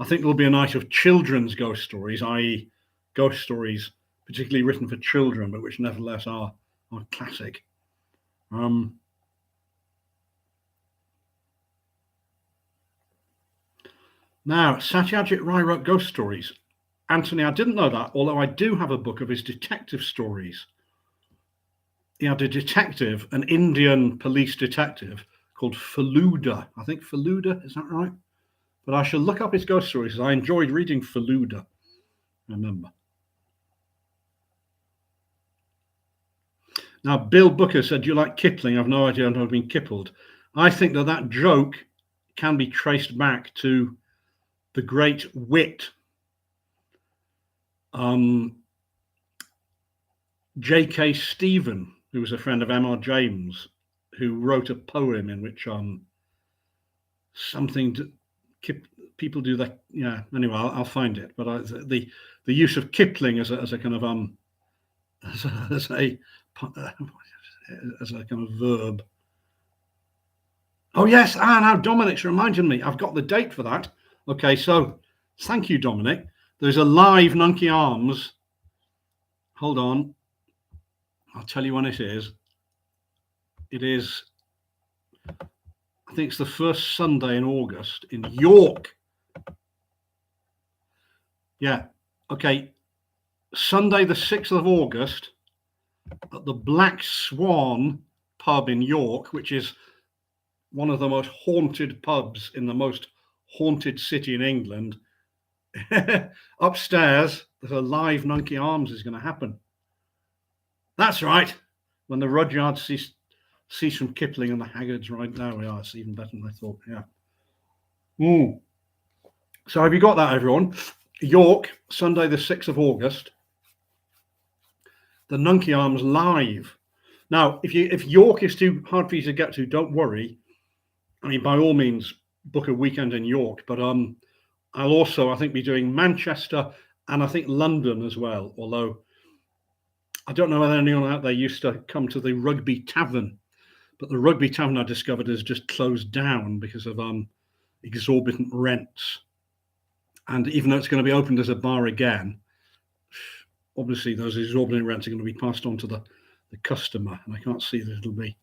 think there'll be a night of children's ghost stories, i.e. ghost stories particularly written for children, but which nevertheless are classic. Now, Satyajit Rai wrote ghost stories. Anthony, I didn't know that, although I do have a book of his detective stories. He had a detective, an Indian police detective called Feluda. I think Feluda, is that right? But I shall look up his ghost stories. I enjoyed reading Feluda, remember. Now, Bill Booker said, do you like Kipling? I've no idea I've been kippled. I think that joke can be traced back to the great wit J.K. Stephen, who was a friend of M.R. James, who wrote a poem in which something to people do that. Yeah. Anyway, I'll find it. But the use of Kipling as a kind of as a kind of verb. Oh yes, now Dominic's reminded me. I've got the date for that. Okay, so thank you, Dominic. There's a live Nunkie Arms. Hold on. I'll tell you when it is. It is, I think it's the first Sunday in August in York. Yeah, okay. Sunday the 6th of August at the Black Swan pub in York, which is one of the most haunted pubs in the most haunted city in England. Upstairs, there's a live Nunkie Arms is going to happen. That's right. When the Rudyard cease from Kipling and the Haggards right now, we are. It's even better than I thought. Yeah. So have you got that, everyone? York, Sunday the 6th of August. The Nunkie Arms live. Now, if York is too hard for you to get to, don't worry. I mean, by all means, book a weekend in York. But I'll also, I think, be doing Manchester and I think London as well. Although I don't know whether anyone out there used to come to the Rugby Tavern, but the Rugby Tavern I discovered has just closed down because of exorbitant rents. And even though it's going to be opened as a bar again, obviously those exorbitant rents are going to be passed on to the customer, and I can't see that it'll be.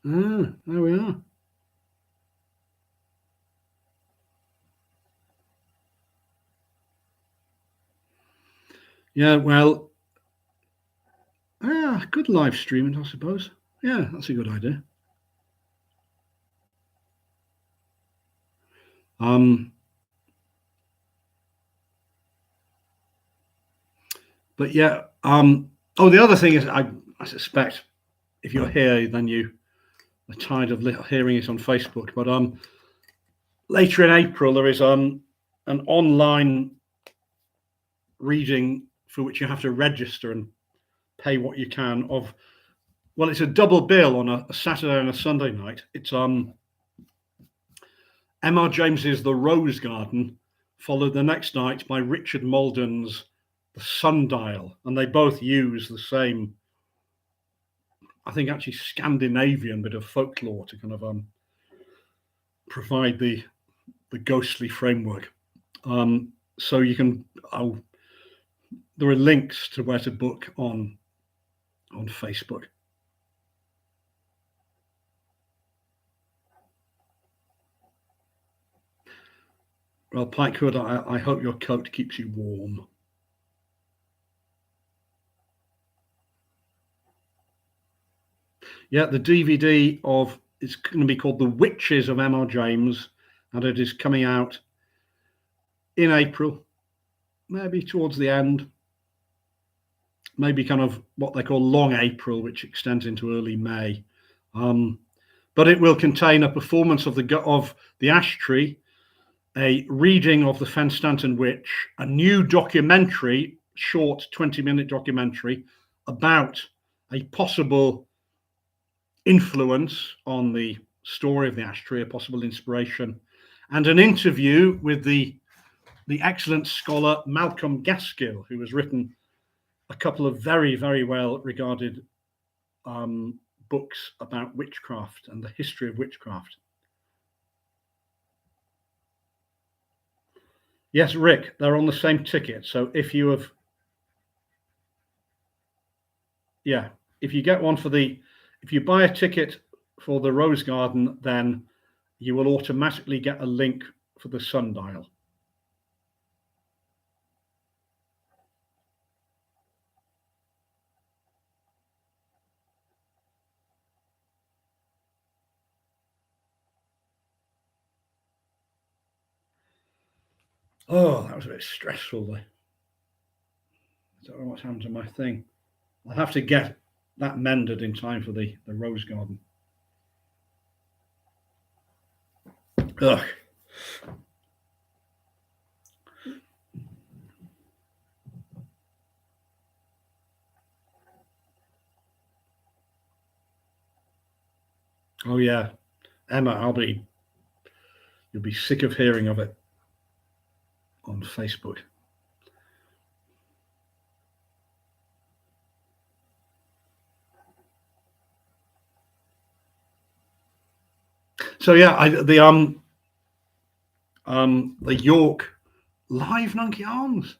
There we are. Yeah, well, good live streaming, I suppose. Yeah, that's a good idea. But yeah, the other thing is I suspect if you're here, then you are tired of hearing it on Facebook. But later in April, there is an online reading for which you have to register and pay what you can of. Well, it's a double bill on a Saturday and a Sunday night. It's M.R. James's The Rose Garden, followed the next night by Richard Malden's The Sundial, and they both use the same, I think, actually Scandinavian bit of folklore to kind of provide the ghostly framework. So you can, there are links to where to book on Facebook. Well, Pikehood, I hope your coat keeps you warm. Yeah, the DVD of it's going to be called The Witches of M.R. James, and it is coming out in April, maybe towards the end, maybe kind of what they call long April, which extends into early May. But it will contain a performance of the Ash Tree, a reading of the Fenstanton Witch, a new documentary, short 20-minute documentary about a possible influence on the story of the Ash Tree, a possible inspiration, and an interview with the excellent scholar Malcolm Gaskill, who has written a couple of very, very well regarded books about witchcraft and the history of witchcraft. Yes, Rick, they're on the same ticket. So if you have, yeah, if you get one if you buy a ticket for the Rose Garden, then you will automatically get a link for the Sundial. Oh, that was a bit stressful though. I don't know what's happened to my thing. I'll have to get that mended in time for the Rose Garden. Ugh. Oh yeah, Emma, you'll be sick of hearing of it on Facebook. So yeah, the York live Nunkie Arms.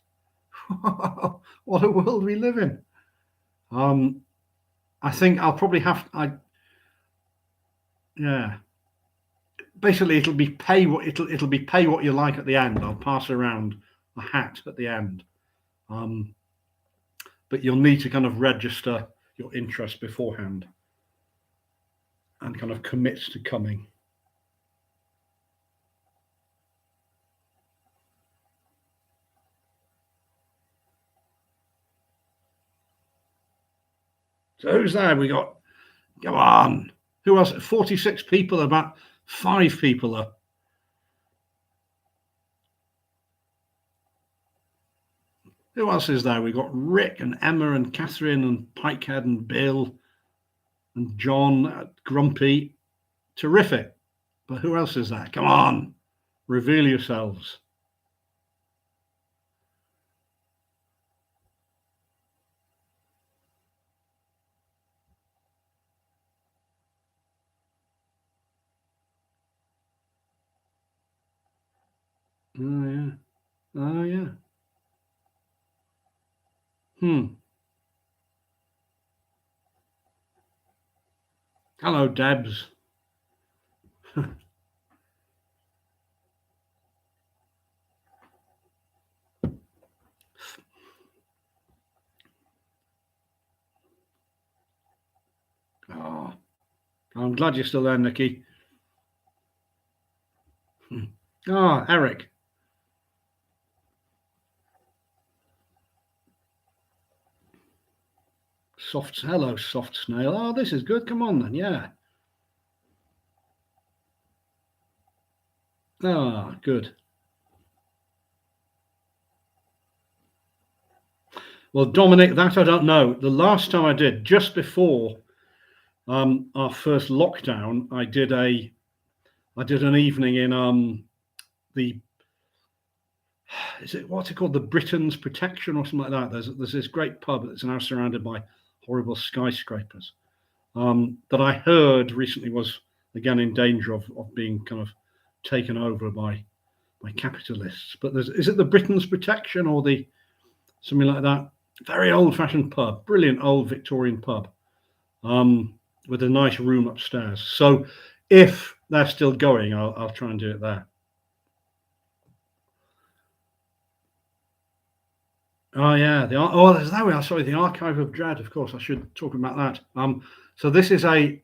What a world we live in. I think I'll probably yeah. Basically, it'll be pay what you like at the end. I'll pass around a hat at the end, but you'll need to kind of register your interest beforehand and kind of commit to coming. So who's there? We got, go on. Who else? 46 people, about 5 people are. Who else is there? We got Rick and Emma and Catherine and Pikehead and Bill and John, Grumpy. Terrific. But who else is there? Come on, reveal yourselves. Oh yeah. Oh yeah. Hello, Debs. Oh, I'm glad you're still there, Nikki. Oh, Eric. Hello, soft snail. Oh, this is good. Come on then, yeah. Ah, good. Well, Dominic, that I don't know. The last time I did, just before our first lockdown, I did an evening in the what's it called, the Britain's Protection or something like that. There's this great pub that's now surrounded by horrible skyscrapers that I heard recently was again in danger of being kind of taken over by capitalists. But is it the Britain's Protection or the something like that? Very old-fashioned pub, brilliant old Victorian pub, with a nice room upstairs. So if they're still going, I'll try and do it there. Oh yeah, there we are. Sorry, the Archive of Dread. Of course, I should talk about that. So this is a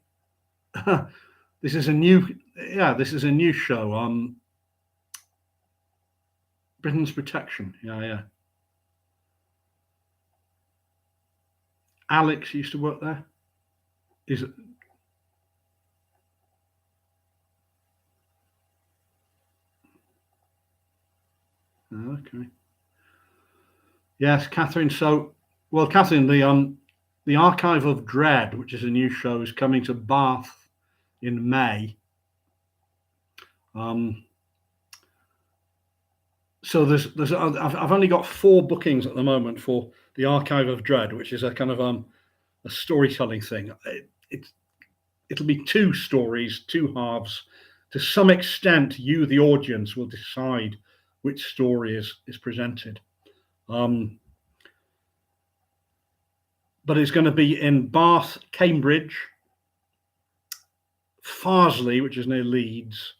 this is a new show. Britain's Protection. Yeah. Alex used to work there. Is it? Okay. Yes, Catherine. So, well, Catherine, the Archive of Dread, which is a new show, is coming to Bath in May. So I've only got 4 bookings at the moment for the Archive of Dread, which is a kind of a storytelling thing. It'll be 2 stories, 2 halves. To some extent, you, the audience, will decide which story is presented. But it's going to be in Bath, Cambridge, Farsley, which is near Leeds,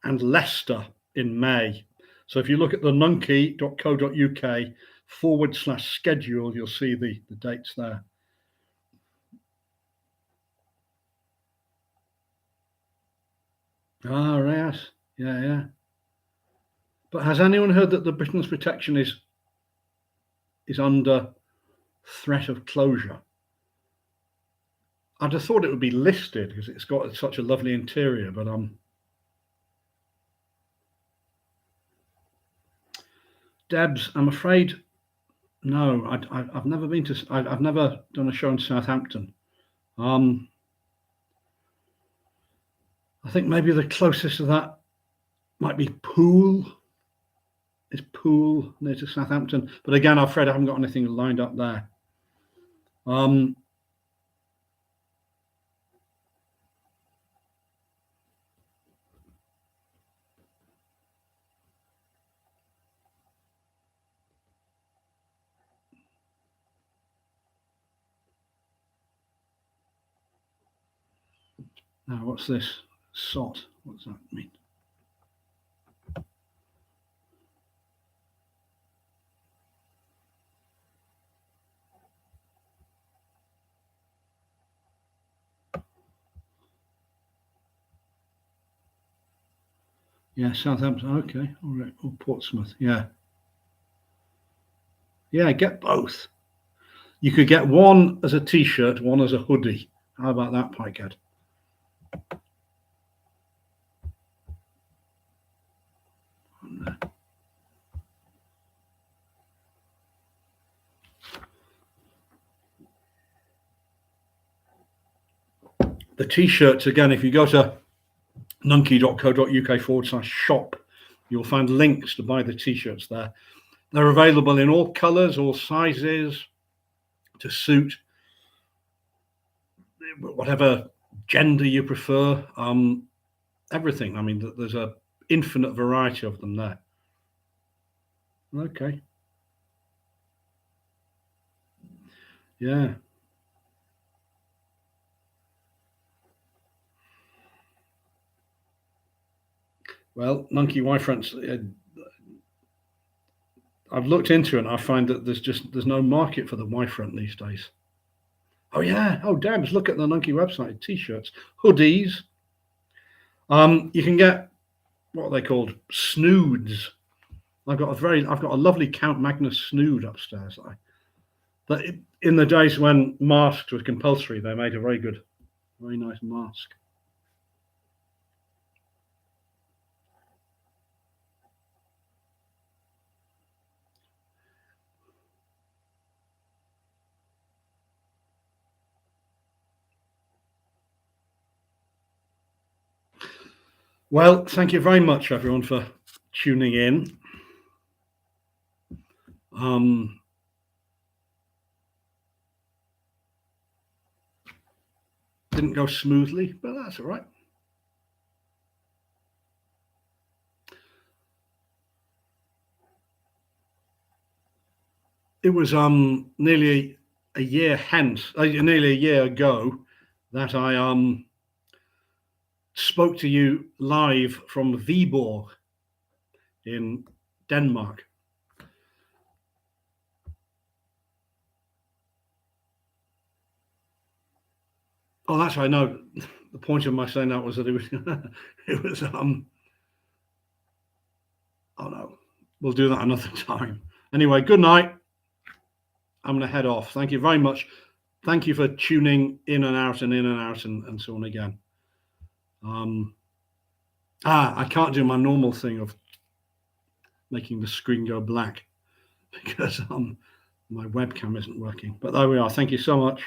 and Leicester in May. So if you look at the nunkie.co.uk/schedule, you'll see the dates there. Ah, yes. Yeah. But has anyone heard that the Britain's Protection is under threat of closure? I'd have thought it would be listed because it's got such a lovely interior, but Debs, I'm afraid, no. I've never been to. I've never done a show in Southampton. I think maybe the closest to that might be Poole. Is Poole near to Southampton? But again, I'm afraid I haven't got anything lined up there. Now, what's this? SOT. What does that mean? Yeah, Southampton. Okay, all right. Or Portsmouth. Yeah. Yeah, get both. You could get one as a T-shirt, one as a hoodie. How about that, Pikehead? The T-shirts, again, if you go to nunkie.co.uk/shop, you'll find links to buy the T-shirts there. They're available in all colours, all sizes, to suit whatever gender you prefer. Everything. I mean, there's an infinite variety of them there. Okay. Yeah. Well, Nunkie Y-fronts, I've looked into it and I find that there's no market for the Y-front these days. Oh yeah. Oh, Debs, look at the Nunkie website. T-shirts, hoodies. You can get what are they called? Snoods. I've got a lovely Count Magnus snood upstairs that That in the days when masks were compulsory, they made a very nice mask. Well, thank you very much, everyone, for tuning in. Didn't go smoothly, but that's all right. It was nearly a year ago that I spoke to you live from Viborg in Denmark. Oh, that's right. No, the point of my saying that was that it was oh no, we'll do that another time. Anyway, good night. I'm going to head off. Thank you very much. Thank you for tuning in and out and so on again. I can't do my normal thing of making the screen go black because my webcam isn't working. But there we are. Thank you so much.